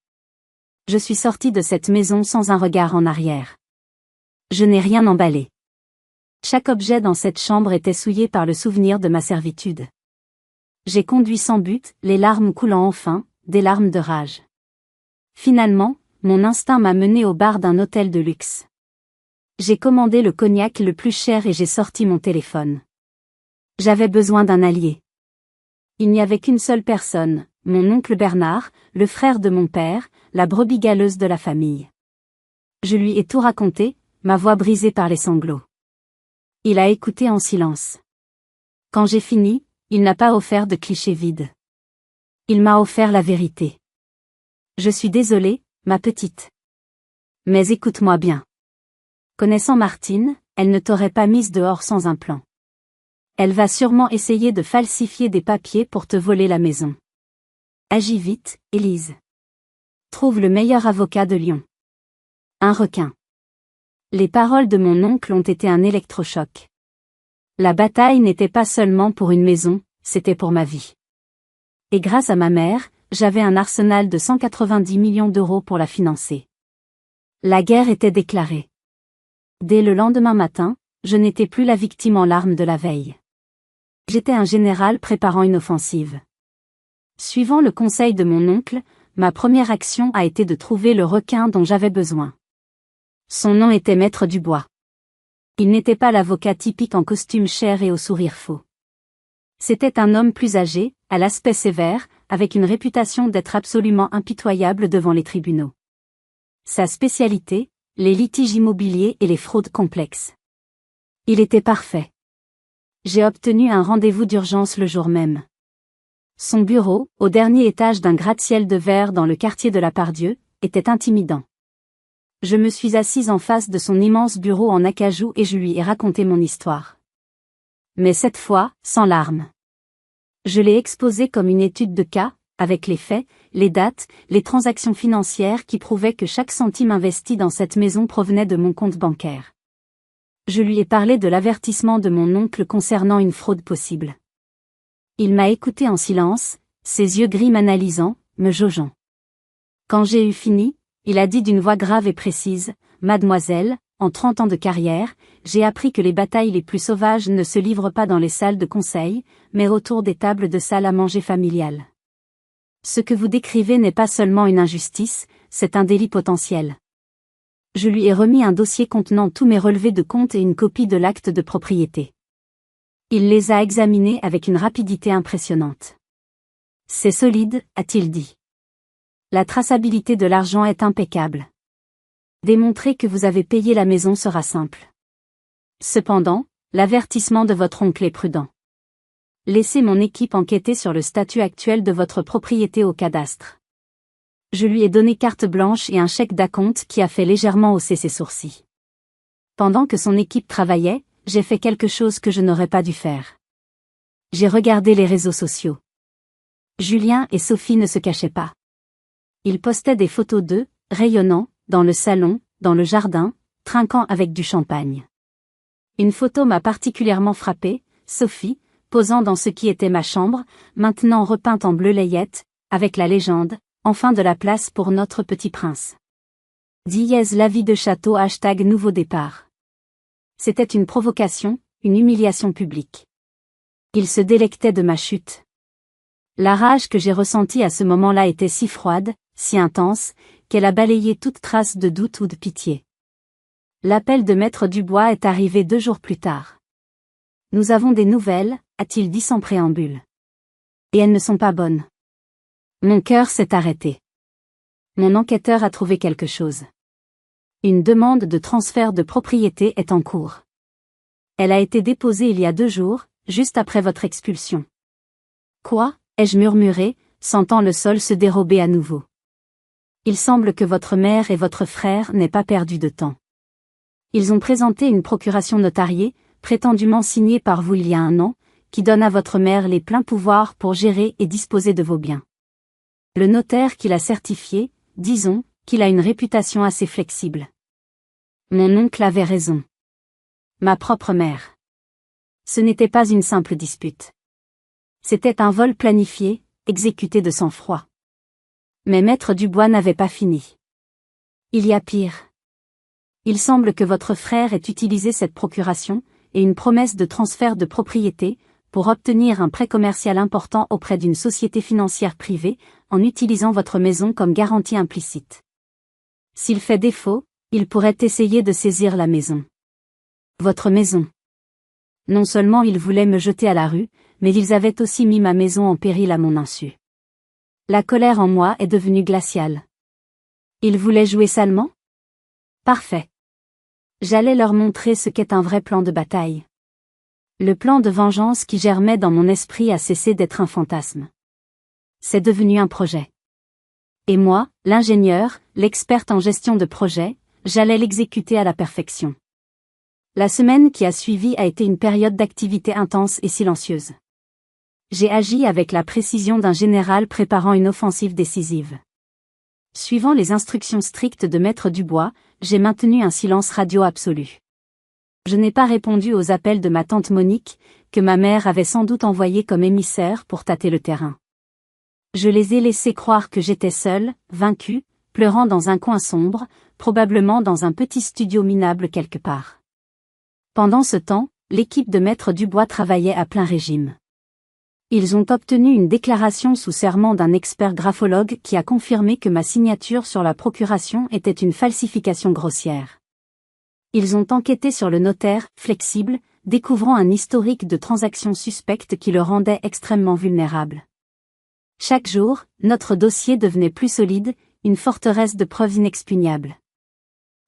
Je suis sortie de cette maison sans un regard en arrière. Je n'ai rien emballé. Chaque objet dans cette chambre était souillé par le souvenir de ma servitude. J'ai conduit sans but, les larmes coulant enfin, des larmes de rage. Finalement, mon instinct m'a mené au bar d'un hôtel de luxe. J'ai commandé le cognac le plus cher et j'ai sorti mon téléphone. J'avais besoin d'un allié. Il n'y avait qu'une seule personne, mon oncle Bernard, le frère de mon père, la brebis galeuse de la famille. Je lui ai tout raconté, ma voix brisée par les sanglots. Il a écouté en silence. Quand j'ai fini, il n'a pas offert de clichés vides. Il m'a offert la vérité. Je suis désolée, ma petite. Mais écoute-moi bien. Connaissant Martine, elle ne t'aurait pas mise dehors sans un plan. Elle va sûrement essayer de falsifier des papiers pour te voler la maison. Agis vite, Élise. Trouve le meilleur avocat de Lyon. Un requin. Les paroles de mon oncle ont été un électrochoc. La bataille n'était pas seulement pour une maison, c'était pour ma vie. Et grâce à ma mère, j'avais un arsenal de 190 millions d'euros pour la financer. La guerre était déclarée. Dès le lendemain matin, je n'étais plus la victime en larmes de la veille. J'étais un général préparant une offensive. Suivant le conseil de mon oncle, ma première action a été de trouver le requin dont j'avais besoin. Son nom était Maître Dubois. Il n'était pas l'avocat typique en costume cher et au sourire faux. C'était un homme plus âgé, à l'aspect sévère, avec une réputation d'être absolument impitoyable devant les tribunaux. Sa spécialité, les litiges immobiliers et les fraudes complexes. Il était parfait. J'ai obtenu un rendez-vous d'urgence le jour même. Son bureau, au dernier étage d'un gratte-ciel de verre dans le quartier de la Pardieu, était intimidant. Je me suis assise en face de son immense bureau en acajou et je lui ai raconté mon histoire. Mais cette fois, sans larmes. Je l'ai exposé comme une étude de cas, avec les faits, les dates, les transactions financières qui prouvaient que chaque centime investi dans cette maison provenait de mon compte bancaire. Je lui ai parlé de l'avertissement de mon oncle concernant une fraude possible. Il m'a écouté en silence, ses yeux gris m'analysant, me jaugeant. Quand j'ai eu fini, il a dit d'une voix grave et précise, « Mademoiselle, en 30 ans de carrière, j'ai appris que les batailles les plus sauvages ne se livrent pas dans les salles de conseil, mais autour des tables de salle à manger familiales. Ce que vous décrivez n'est pas seulement une injustice, c'est un délit potentiel. » Je lui ai remis un dossier contenant tous mes relevés de compte et une copie de l'acte de propriété. Il les a examinés avec une rapidité impressionnante. « C'est solide, a-t-il dit. La traçabilité de l'argent est impeccable. Démontrer que vous avez payé la maison sera simple. Cependant, l'avertissement de votre oncle est prudent. Laissez mon équipe enquêter sur le statut actuel de votre propriété au cadastre. » Je lui ai donné carte blanche et un chèque d'acompte qui a fait légèrement hausser ses sourcils. Pendant que son équipe travaillait, j'ai fait quelque chose que je n'aurais pas dû faire. J'ai regardé les réseaux sociaux. Julien et Sophie ne se cachaient pas. Ils postaient des photos d'eux, rayonnants, dans le salon, dans le jardin, trinquant avec du champagne. Une photo m'a particulièrement frappée, Sophie, posant dans ce qui était ma chambre, maintenant repeinte en bleu layette, avec la légende « Enfin de la place pour notre petit prince ». La vie de château # nouveau départ. C'était une provocation, une humiliation publique. Il se délectait de ma chute. La rage que j'ai ressentie à ce moment-là était si froide, si intense, qu'elle a balayé toute trace de doute ou de pitié. L'appel de Maître Dubois est arrivé 2 jours plus tard. « Nous avons des nouvelles », a-t-il dit sans préambule. « Et elles ne sont pas bonnes. » Mon cœur s'est arrêté. Mon enquêteur a trouvé quelque chose. Une demande de transfert de propriété est en cours. Elle a été déposée il y a 2 jours, juste après votre expulsion. Quoi ? Ai-je murmuré, sentant le sol se dérober à nouveau. Il semble que votre mère et votre frère n'aient pas perdu de temps. Ils ont présenté une procuration notariée, prétendument signée par vous il y a 1 an, qui donne à votre mère les pleins pouvoirs pour gérer et disposer de vos biens. Le notaire qui l'a certifié, disons, qu'il a une réputation assez flexible. Mon oncle avait raison. Ma propre mère. Ce n'était pas une simple dispute. C'était un vol planifié, exécuté de sang-froid. Mais Maître Dubois n'avait pas fini. Il y a pire. Il semble que votre frère ait utilisé cette procuration, et une promesse de transfert de propriété, pour obtenir un prêt commercial important auprès d'une société financière privée, en utilisant votre maison comme garantie implicite. S'il fait défaut, il pourrait essayer de saisir la maison. Votre maison. Non seulement ils voulaient me jeter à la rue, mais ils avaient aussi mis ma maison en péril à mon insu. La colère en moi est devenue glaciale. Ils voulaient jouer salement? Parfait. J'allais leur montrer ce qu'est un vrai plan de bataille. Le plan de vengeance qui germait dans mon esprit a cessé d'être un fantasme. C'est devenu un projet. Et moi, l'ingénieur, l'experte en gestion de projet, j'allais l'exécuter à la perfection. La semaine qui a suivi a été une période d'activité intense et silencieuse. J'ai agi avec la précision d'un général préparant une offensive décisive. Suivant les instructions strictes de Maître Dubois, j'ai maintenu un silence radio absolu. Je n'ai pas répondu aux appels de ma tante Monique, que ma mère avait sans doute envoyés comme émissaires pour tâter le terrain. Je les ai laissés croire que j'étais seule, vaincue, pleurant dans un coin sombre, probablement dans un petit studio minable quelque part. Pendant ce temps, l'équipe de Maître Dubois travaillait à plein régime. Ils ont obtenu une déclaration sous serment d'un expert graphologue qui a confirmé que ma signature sur la procuration était une falsification grossière. Ils ont enquêté sur le notaire, flexible, découvrant un historique de transactions suspectes qui le rendait extrêmement vulnérable. Chaque jour, notre dossier devenait plus solide, une forteresse de preuves inexpugnables.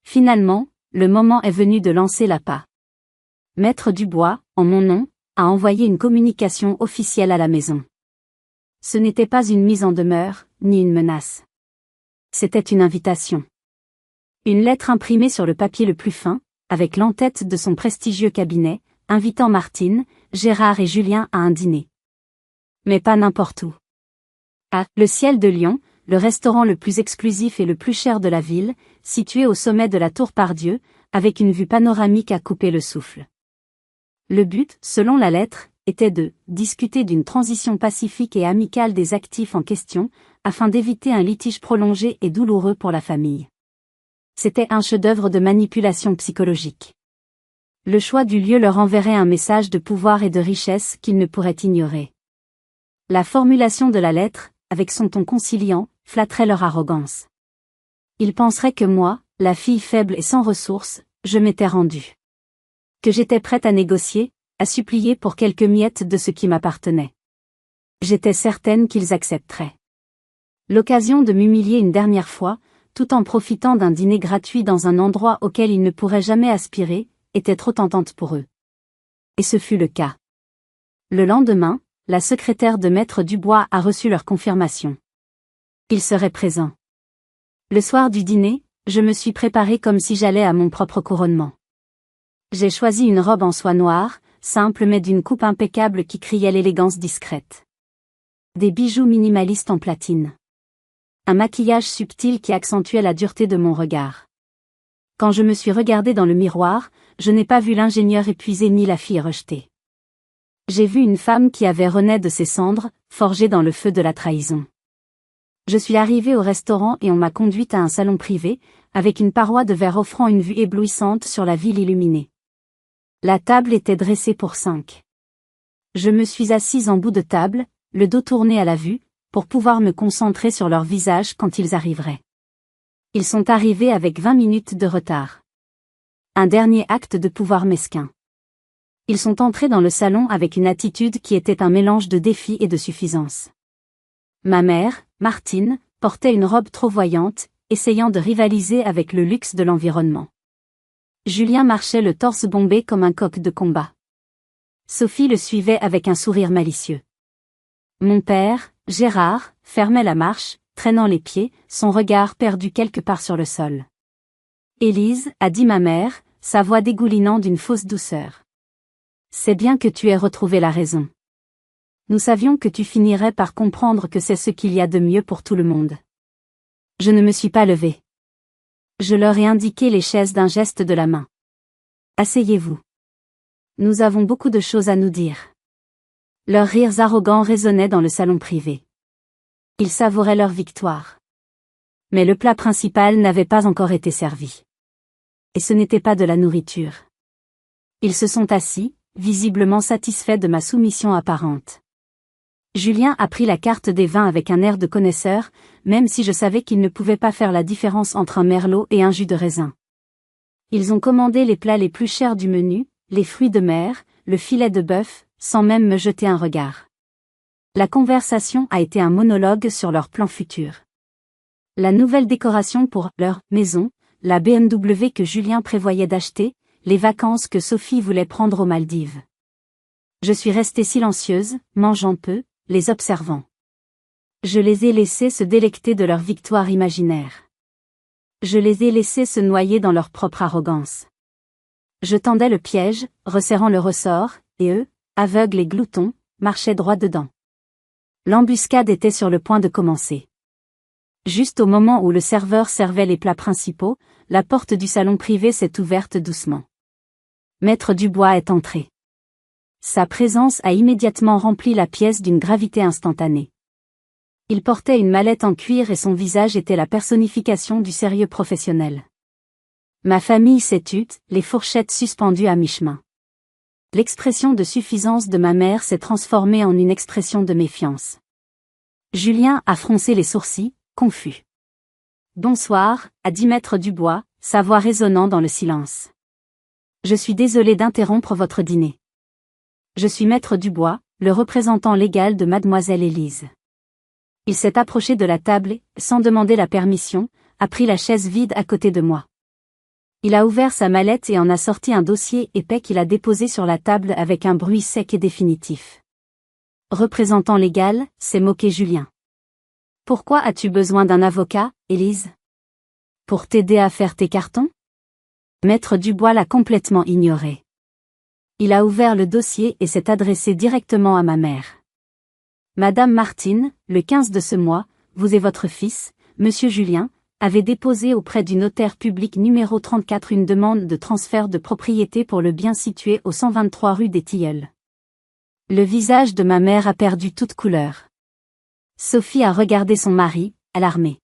Finalement, le moment est venu de lancer l'appât. Maître Dubois, en mon nom, a envoyé une communication officielle à la maison. Ce n'était pas une mise en demeure, ni une menace. C'était une invitation. Une lettre imprimée sur le papier le plus fin, avec l'entête de son prestigieux cabinet, invitant Martine, Gérard et Julien à un dîner. Mais pas n'importe où. À Le Ciel de Lyon, le restaurant le plus exclusif et le plus cher de la ville, situé au sommet de la Tour Pardieu, avec une vue panoramique à couper le souffle. Le but, selon la lettre, était de discuter d'une transition pacifique et amicale des actifs en question, afin d'éviter un litige prolongé et douloureux pour la famille. C'était un chef-d'œuvre de manipulation psychologique. Le choix du lieu leur enverrait un message de pouvoir et de richesse qu'ils ne pourraient ignorer. La formulation de la lettre, avec son ton conciliant, flatterait leur arrogance. Ils penseraient que moi, la fille faible et sans ressources, je m'étais rendue. Que j'étais prête à négocier, à supplier pour quelques miettes de ce qui m'appartenait. J'étais certaine qu'ils accepteraient. L'occasion de m'humilier une dernière fois, tout en profitant d'un dîner gratuit dans un endroit auquel ils ne pourraient jamais aspirer, était trop tentante pour eux. Et ce fut le cas. Le lendemain, la secrétaire de Maître Dubois a reçu leur confirmation. Ils seraient présents. Le soir du dîner, je me suis préparée comme si j'allais à mon propre couronnement. J'ai choisi une robe en soie noire, simple mais d'une coupe impeccable qui criait l'élégance discrète. Des bijoux minimalistes en platine. Un maquillage subtil qui accentuait la dureté de mon regard. Quand je me suis regardée dans le miroir, je n'ai pas vu l'ingénieur épuisé ni la fille rejetée. J'ai vu une femme qui avait renaît de ses cendres, forgée dans le feu de la trahison. Je suis arrivée au restaurant et on m'a conduite à un salon privé, avec une paroi de verre offrant une vue éblouissante sur la ville illuminée. La table était dressée pour 5. Je me suis assise en bout de table, le dos tourné à la vue, pour pouvoir me concentrer sur leur visage quand ils arriveraient. Ils sont arrivés avec 20 minutes de retard. Un dernier acte de pouvoir mesquin. Ils sont entrés dans le salon avec une attitude qui était un mélange de défi et de suffisance. Ma mère, Martine, portait une robe trop voyante, essayant de rivaliser avec le luxe de l'environnement. Julien marchait le torse bombé comme un coq de combat. Sophie le suivait avec un sourire malicieux. Mon père, Gérard fermait la marche, traînant les pieds, son regard perdu quelque part sur le sol. Élise, a dit ma mère, sa voix dégoulinant d'une fausse douceur. C'est bien que tu aies retrouvé la raison. Nous savions que tu finirais par comprendre que c'est ce qu'il y a de mieux pour tout le monde. Je ne me suis pas levée. Je leur ai indiqué les chaises d'un geste de la main. Asseyez-vous. Nous avons beaucoup de choses à nous dire. Leurs rires arrogants résonnaient dans le salon privé. Ils savouraient leur victoire. Mais le plat principal n'avait pas encore été servi. Et ce n'était pas de la nourriture. Ils se sont assis, visiblement satisfaits de ma soumission apparente. Julien a pris la carte des vins avec un air de connaisseur, même si je savais qu'il ne pouvait pas faire la différence entre un merlot et un jus de raisin. Ils ont commandé les plats les plus chers du menu, les fruits de mer, le filet de bœuf, sans même me jeter un regard. La conversation a été un monologue sur leurs plans futurs. La nouvelle décoration pour leur maison, la BMW que Julien prévoyait d'acheter, les vacances que Sophie voulait prendre aux Maldives. Je suis restée silencieuse, mangeant peu, les observant. Je les ai laissés se délecter de leur victoire imaginaire. Je les ai laissés se noyer dans leur propre arrogance. Je tendais le piège, resserrant le ressort, et eux, aveugles et gloutons, marchaient droit dedans. L'embuscade était sur le point de commencer. Juste au moment où le serveur servait les plats principaux, la porte du salon privé s'est ouverte doucement. Maître Dubois est entré. Sa présence a immédiatement rempli la pièce d'une gravité instantanée. Il portait une mallette en cuir et son visage était la personnification du sérieux professionnel. Ma famille s'est tue, les fourchettes suspendues à mi-chemin. L'expression de suffisance de ma mère s'est transformée en une expression de méfiance. Julien a froncé les sourcils, confus. Bonsoir, a dit Maître Dubois, sa voix résonnant dans le silence. Je suis désolé d'interrompre votre dîner. Je suis Maître Dubois, le représentant légal de Mademoiselle Élise. Il s'est approché de la table et, sans demander la permission, a pris la chaise vide à côté de moi. Il a ouvert sa mallette et en a sorti un dossier épais qu'il a déposé sur la table avec un bruit sec et définitif. Représentant légal, s'est moqué Julien. Pourquoi as-tu besoin d'un avocat, Élise? Pour t'aider à faire tes cartons? Maître Dubois l'a complètement ignoré. Il a ouvert le dossier et s'est adressé directement à ma mère. Madame Martine, le 15 de ce mois, vous et votre fils, Monsieur Julien, avez déposé auprès du notaire public numéro 34 une demande de transfert de propriété pour le bien situé au 123 rue des Tilleuls. Le visage de ma mère a perdu toute couleur. Sophie a regardé son mari, alarmée.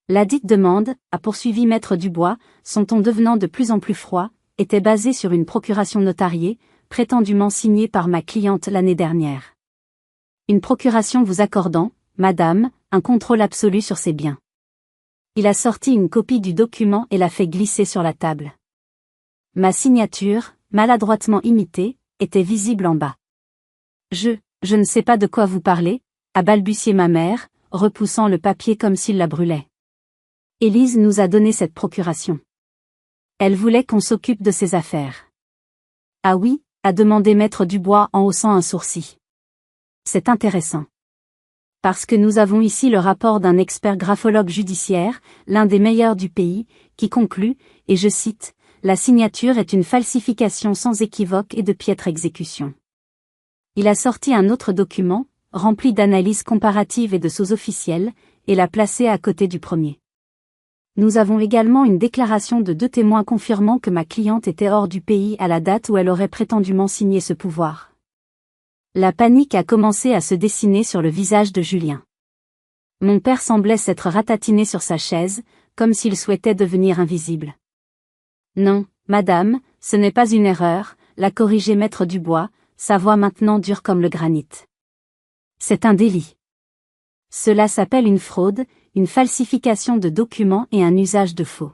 La dite demande, a poursuivi Maître Dubois, son ton devenant de plus en plus froid, était basée sur une procuration notariée, prétendument signée par ma cliente l'année dernière. Une procuration vous accordant, madame, un contrôle absolu sur ses biens. Il a sorti une copie du document et l'a fait glisser sur la table. Ma signature, maladroitement imitée, était visible en bas. Je ne sais pas de quoi vous parlez, a balbutié ma mère, repoussant le papier comme s'il la brûlait. Élise nous a donné cette procuration. Elle voulait qu'on s'occupe de ses affaires. Ah oui, a demandé Maître Dubois en haussant un sourcil. C'est intéressant. Parce que nous avons ici le rapport d'un expert graphologue judiciaire, l'un des meilleurs du pays, qui conclut, et je cite, « La signature est une falsification sans équivoque et de piètre exécution ». Il a sorti un autre document, rempli d'analyses comparatives et de sceaux officiels, et l'a placé à côté du premier. Nous avons également une déclaration de 2 témoins confirmant que ma cliente était hors du pays à la date où elle aurait prétendument signé ce pouvoir. La panique a commencé à se dessiner sur le visage de Julien. Mon père semblait s'être ratatiné sur sa chaise, comme s'il souhaitait devenir invisible. Non, madame, ce n'est pas une erreur, l'a corrigé Maître Dubois, sa voix maintenant dure comme le granit. C'est un délit. Cela s'appelle une fraude, une falsification de documents et un usage de faux.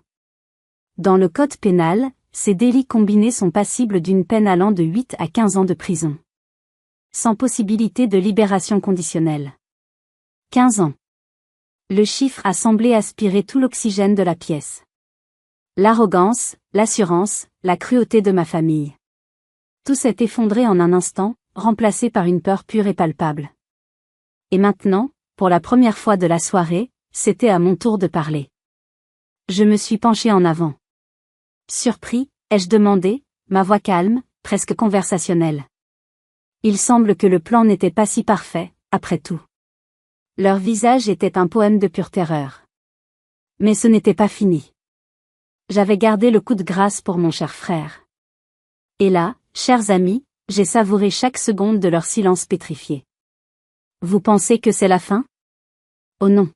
Dans le code pénal, ces délits combinés sont passibles d'une peine allant de 8 à 15 ans de prison. Sans possibilité de libération conditionnelle. 15 ans. Le chiffre a semblé aspirer tout l'oxygène de la pièce. L'arrogance, l'assurance, la cruauté de ma famille. Tout s'est effondré en un instant, remplacé par une peur pure et palpable. Et maintenant, pour la première fois de la soirée, c'était à mon tour de parler. Je me suis penché en avant. Surpris, ai-je demandé, ma voix calme, presque conversationnelle. Il semble que le plan n'était pas si parfait, après tout. Leur visage était un poème de pure terreur. Mais ce n'était pas fini. J'avais gardé le coup de grâce pour mon cher frère. Et là, chers amis, j'ai savouré chaque seconde de leur silence pétrifié. Vous pensez que c'est la fin? Oh non.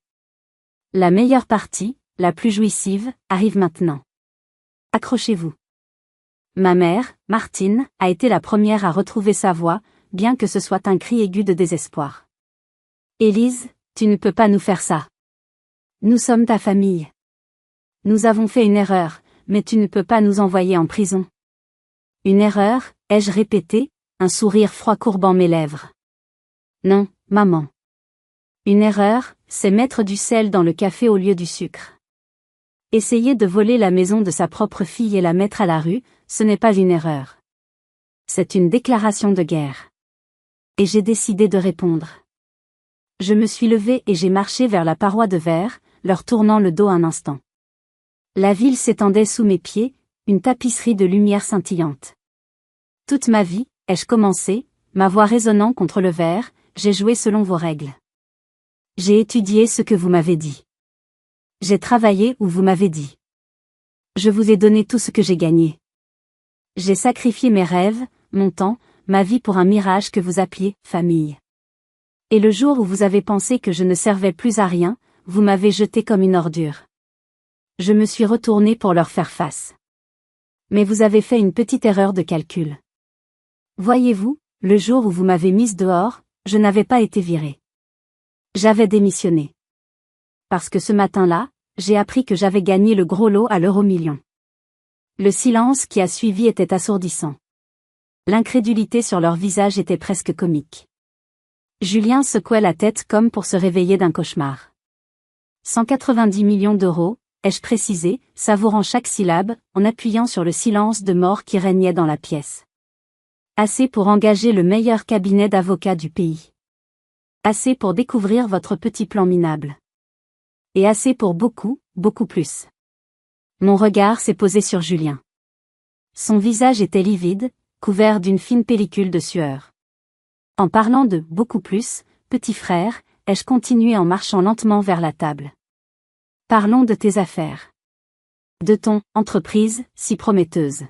La meilleure partie, la plus jouissive, arrive maintenant. Accrochez-vous. Ma mère, Martine, a été la première à retrouver sa voix, bien que ce soit un cri aigu de désespoir. Élise, tu ne peux pas nous faire ça. Nous sommes ta famille. Nous avons fait une erreur, mais tu ne peux pas nous envoyer en prison. Une erreur, ai-je répété, un sourire froid courbant mes lèvres. Non, maman. Une erreur, c'est mettre du sel dans le café au lieu du sucre. Essayer de voler la maison de sa propre fille et la mettre à la rue, ce n'est pas une erreur. C'est une déclaration de guerre. Et j'ai décidé de répondre. Je me suis levée et j'ai marché vers la paroi de verre, leur tournant le dos un instant. La ville s'étendait sous mes pieds, une tapisserie de lumière scintillante. Toute ma vie, ai-je commencé, ma voix résonnant contre le verre, j'ai joué selon vos règles. J'ai étudié ce que vous m'avez dit. J'ai travaillé où vous m'avez dit. Je vous ai donné tout ce que j'ai gagné. J'ai sacrifié mes rêves, mon temps, ma vie pour un mirage que vous appeliez « famille ». Et le jour où vous avez pensé que je ne servais plus à rien, vous m'avez jeté comme une ordure. Je me suis retournée pour leur faire face. Mais vous avez fait une petite erreur de calcul. Voyez-vous, le jour où vous m'avez mise dehors, je n'avais pas été virée. J'avais démissionné. Parce que ce matin-là, j'ai appris que j'avais gagné le gros lot à l'euro-million. Le silence qui a suivi était assourdissant. L'incrédulité sur leur visage était presque comique. Julien secouait la tête comme pour se réveiller d'un cauchemar. 190 millions d'euros, ai-je précisé, savourant chaque syllabe, en appuyant sur le silence de mort qui régnait dans la pièce. Assez pour engager le meilleur cabinet d'avocats du pays. Assez pour découvrir votre petit plan minable. Et assez pour beaucoup, beaucoup plus. Mon regard s'est posé sur Julien. Son visage était livide, couvert d'une fine pellicule de sueur. En parlant de « beaucoup plus », petit frère, ai-je continué en marchant lentement vers la table. Parlons de tes affaires. De ton « entreprise » si prometteuse.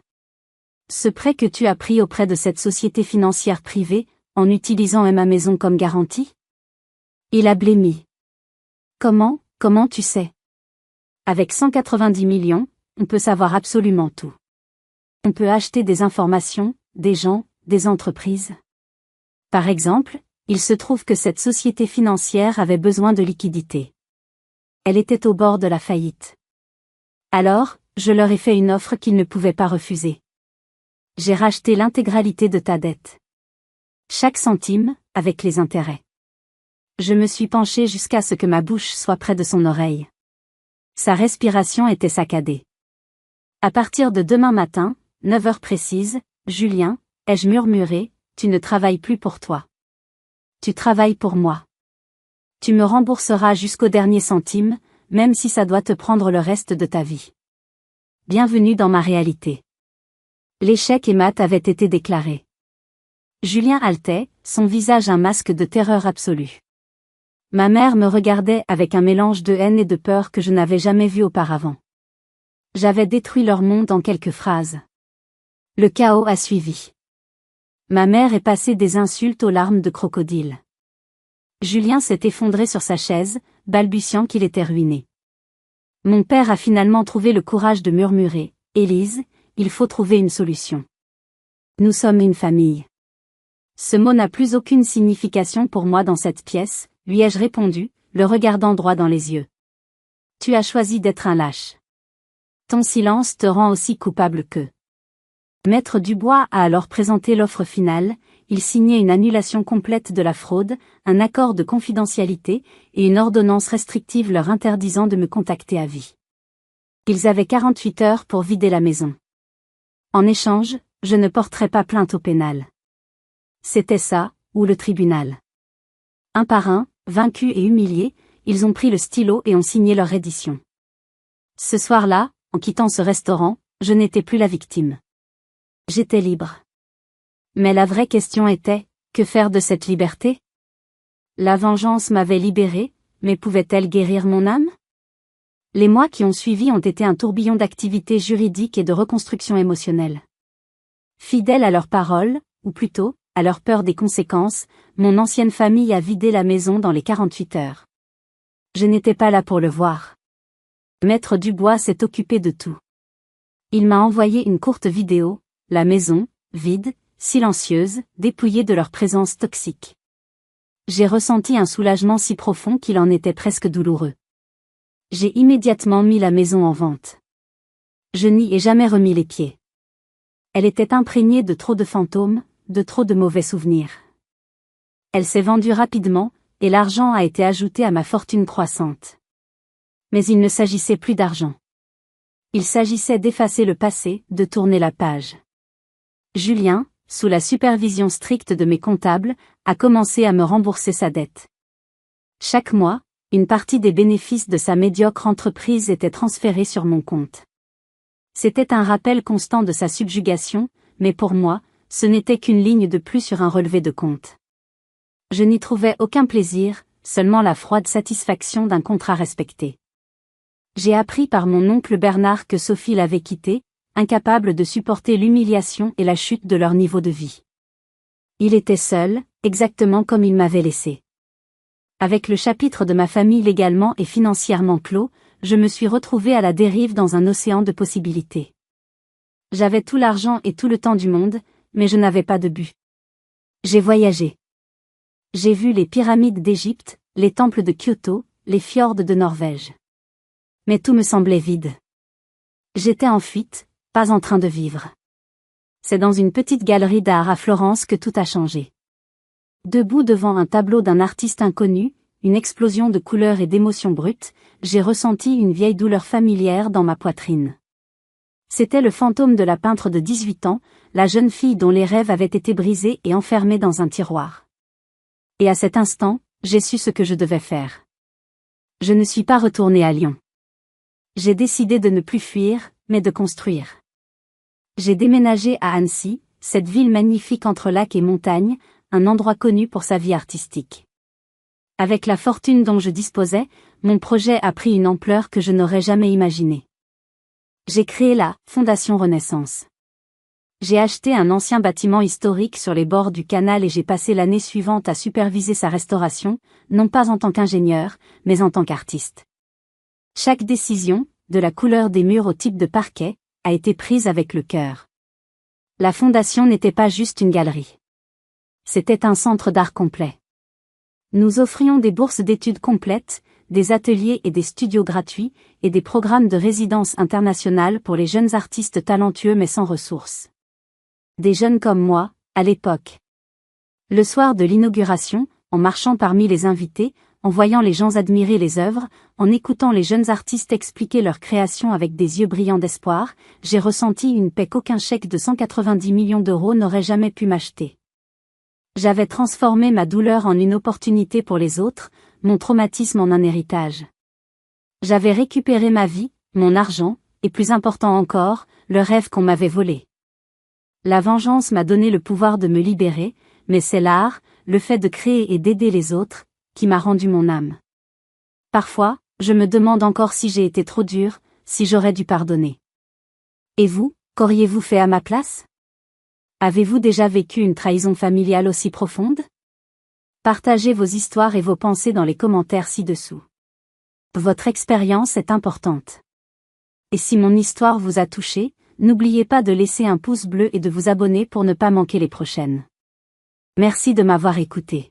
Ce prêt que tu as pris auprès de cette société financière privée, en utilisant ma maison comme garantie? Il a blêmi. Comment tu sais? Avec 190 millions, on peut savoir absolument tout. On peut acheter des informations, des gens, des entreprises. Par exemple, il se trouve que cette société financière avait besoin de liquidités. Elle était au bord de la faillite. Alors, je leur ai fait une offre qu'ils ne pouvaient pas refuser. J'ai racheté l'intégralité de ta dette. Chaque centime, avec les intérêts. Je me suis penché jusqu'à ce que ma bouche soit près de son oreille. Sa respiration était saccadée. À partir de demain matin, 9 heures précises, Julien, ai-je murmuré, tu ne travailles plus pour toi. Tu travailles pour moi. Tu me rembourseras jusqu'au dernier centime, même si ça doit te prendre le reste de ta vie. Bienvenue dans ma réalité. L'échec et mat avaient été déclarés. Julien haletait, son visage un masque de terreur absolue. Ma mère me regardait avec un mélange de haine et de peur que je n'avais jamais vu auparavant. J'avais détruit leur monde en quelques phrases. Le chaos a suivi. Ma mère est passée des insultes aux larmes de crocodile. Julien s'est effondré sur sa chaise, balbutiant qu'il était ruiné. Mon père a finalement trouvé le courage de murmurer, « Élise, il faut trouver une solution. Nous sommes une famille. » Ce mot n'a plus aucune signification pour moi dans cette pièce, lui ai-je répondu, le regardant droit dans les yeux. Tu as choisi d'être un lâche. Ton silence te rend aussi coupable qu'eux. Maître Dubois a alors présenté l'offre finale, il signait une annulation complète de la fraude, un accord de confidentialité et une ordonnance restrictive leur interdisant de me contacter à vie. Ils avaient 48 heures pour vider la maison. En échange, je ne porterai pas plainte au pénal. C'était ça, ou le tribunal. Un par un, Vaincus et humiliés, ils ont pris le stylo et ont signé leur reddition. Ce soir-là, en quittant ce restaurant, je n'étais plus la victime. J'étais libre. Mais la vraie question était, que faire de cette liberté? La vengeance m'avait libérée, mais pouvait-elle guérir mon âme? Les mois qui ont suivi ont été un tourbillon d'activités juridiques et de reconstruction émotionnelle. Fidèle à leurs paroles, ou plutôt, à leur peur des conséquences, mon ancienne famille a vidé la maison dans les 48 heures. Je n'étais pas là pour le voir. Maître Dubois s'est occupé de tout. Il m'a envoyé une courte vidéo, la maison, vide, silencieuse, dépouillée de leur présence toxique. J'ai ressenti un soulagement si profond qu'il en était presque douloureux. J'ai immédiatement mis la maison en vente. Je n'y ai jamais remis les pieds. Elle était imprégnée de trop de fantômes, de trop de mauvais souvenirs. Elle s'est vendue rapidement, et l'argent a été ajouté à ma fortune croissante. Mais il ne s'agissait plus d'argent. Il s'agissait d'effacer le passé, de tourner la page. Julien, sous la supervision stricte de mes comptables, a commencé à me rembourser sa dette. Chaque mois, une partie des bénéfices de sa médiocre entreprise était transférée sur mon compte. C'était un rappel constant de sa subjugation, mais pour moi, ce n'était qu'une ligne de plus sur un relevé de compte. Je n'y trouvais aucun plaisir, seulement la froide satisfaction d'un contrat respecté. J'ai appris par mon oncle Bernard que Sophie l'avait quitté, incapable de supporter l'humiliation et la chute de leur niveau de vie. Il était seul, exactement comme il m'avait laissé. Avec le chapitre de ma famille légalement et financièrement clos, je me suis retrouvée à la dérive dans un océan de possibilités. J'avais tout l'argent et tout le temps du monde, mais je n'avais pas de but. J'ai voyagé. J'ai vu les pyramides d'Égypte, les temples de Kyoto, les fjords de Norvège. Mais tout me semblait vide. J'étais en fuite, pas en train de vivre. C'est dans une petite galerie d'art à Florence que tout a changé. Debout devant un tableau d'un artiste inconnu, une explosion de couleurs et d'émotions brutes, j'ai ressenti une vieille douleur familière dans ma poitrine. C'était le fantôme de la peintre de 18 ans, la jeune fille dont les rêves avaient été brisés et enfermés dans un tiroir. Et à cet instant, j'ai su ce que je devais faire. Je ne suis pas retournée à Lyon. J'ai décidé de ne plus fuir, mais de construire. J'ai déménagé à Annecy, cette ville magnifique entre lacs et montagnes, un endroit connu pour sa vie artistique. Avec la fortune dont je disposais, mon projet a pris une ampleur que je n'aurais jamais imaginée. J'ai créé la Fondation Renaissance. J'ai acheté un ancien bâtiment historique sur les bords du canal et j'ai passé l'année suivante à superviser sa restauration, non pas en tant qu'ingénieur, mais en tant qu'artiste. Chaque décision, de la couleur des murs au type de parquet, a été prise avec le cœur. La fondation n'était pas juste une galerie. C'était un centre d'art complet. Nous offrions des bourses d'études complètes, des ateliers et des studios gratuits, et des programmes de résidence internationale pour les jeunes artistes talentueux mais sans ressources. Des jeunes comme moi, à l'époque. Le soir de l'inauguration, en marchant parmi les invités, en voyant les gens admirer les œuvres, en écoutant les jeunes artistes expliquer leurs créations avec des yeux brillants d'espoir, j'ai ressenti une paix qu'aucun chèque de 190 millions d'euros n'aurait jamais pu m'acheter. J'avais transformé ma douleur en une opportunité pour les autres, mon traumatisme en un héritage. J'avais récupéré ma vie, mon argent, et plus important encore, le rêve qu'on m'avait volé. La vengeance m'a donné le pouvoir de me libérer, mais c'est l'art, le fait de créer et d'aider les autres, qui m'a rendu mon âme. Parfois, je me demande encore si j'ai été trop dur, si j'aurais dû pardonner. Et vous, qu'auriez-vous fait à ma place? Avez-vous déjà vécu une trahison familiale aussi profonde? Partagez vos histoires et vos pensées dans les commentaires ci-dessous. Votre expérience est importante. Et si mon histoire vous a touché, n'oubliez pas de laisser un pouce bleu et de vous abonner pour ne pas manquer les prochaines. Merci de m'avoir écouté.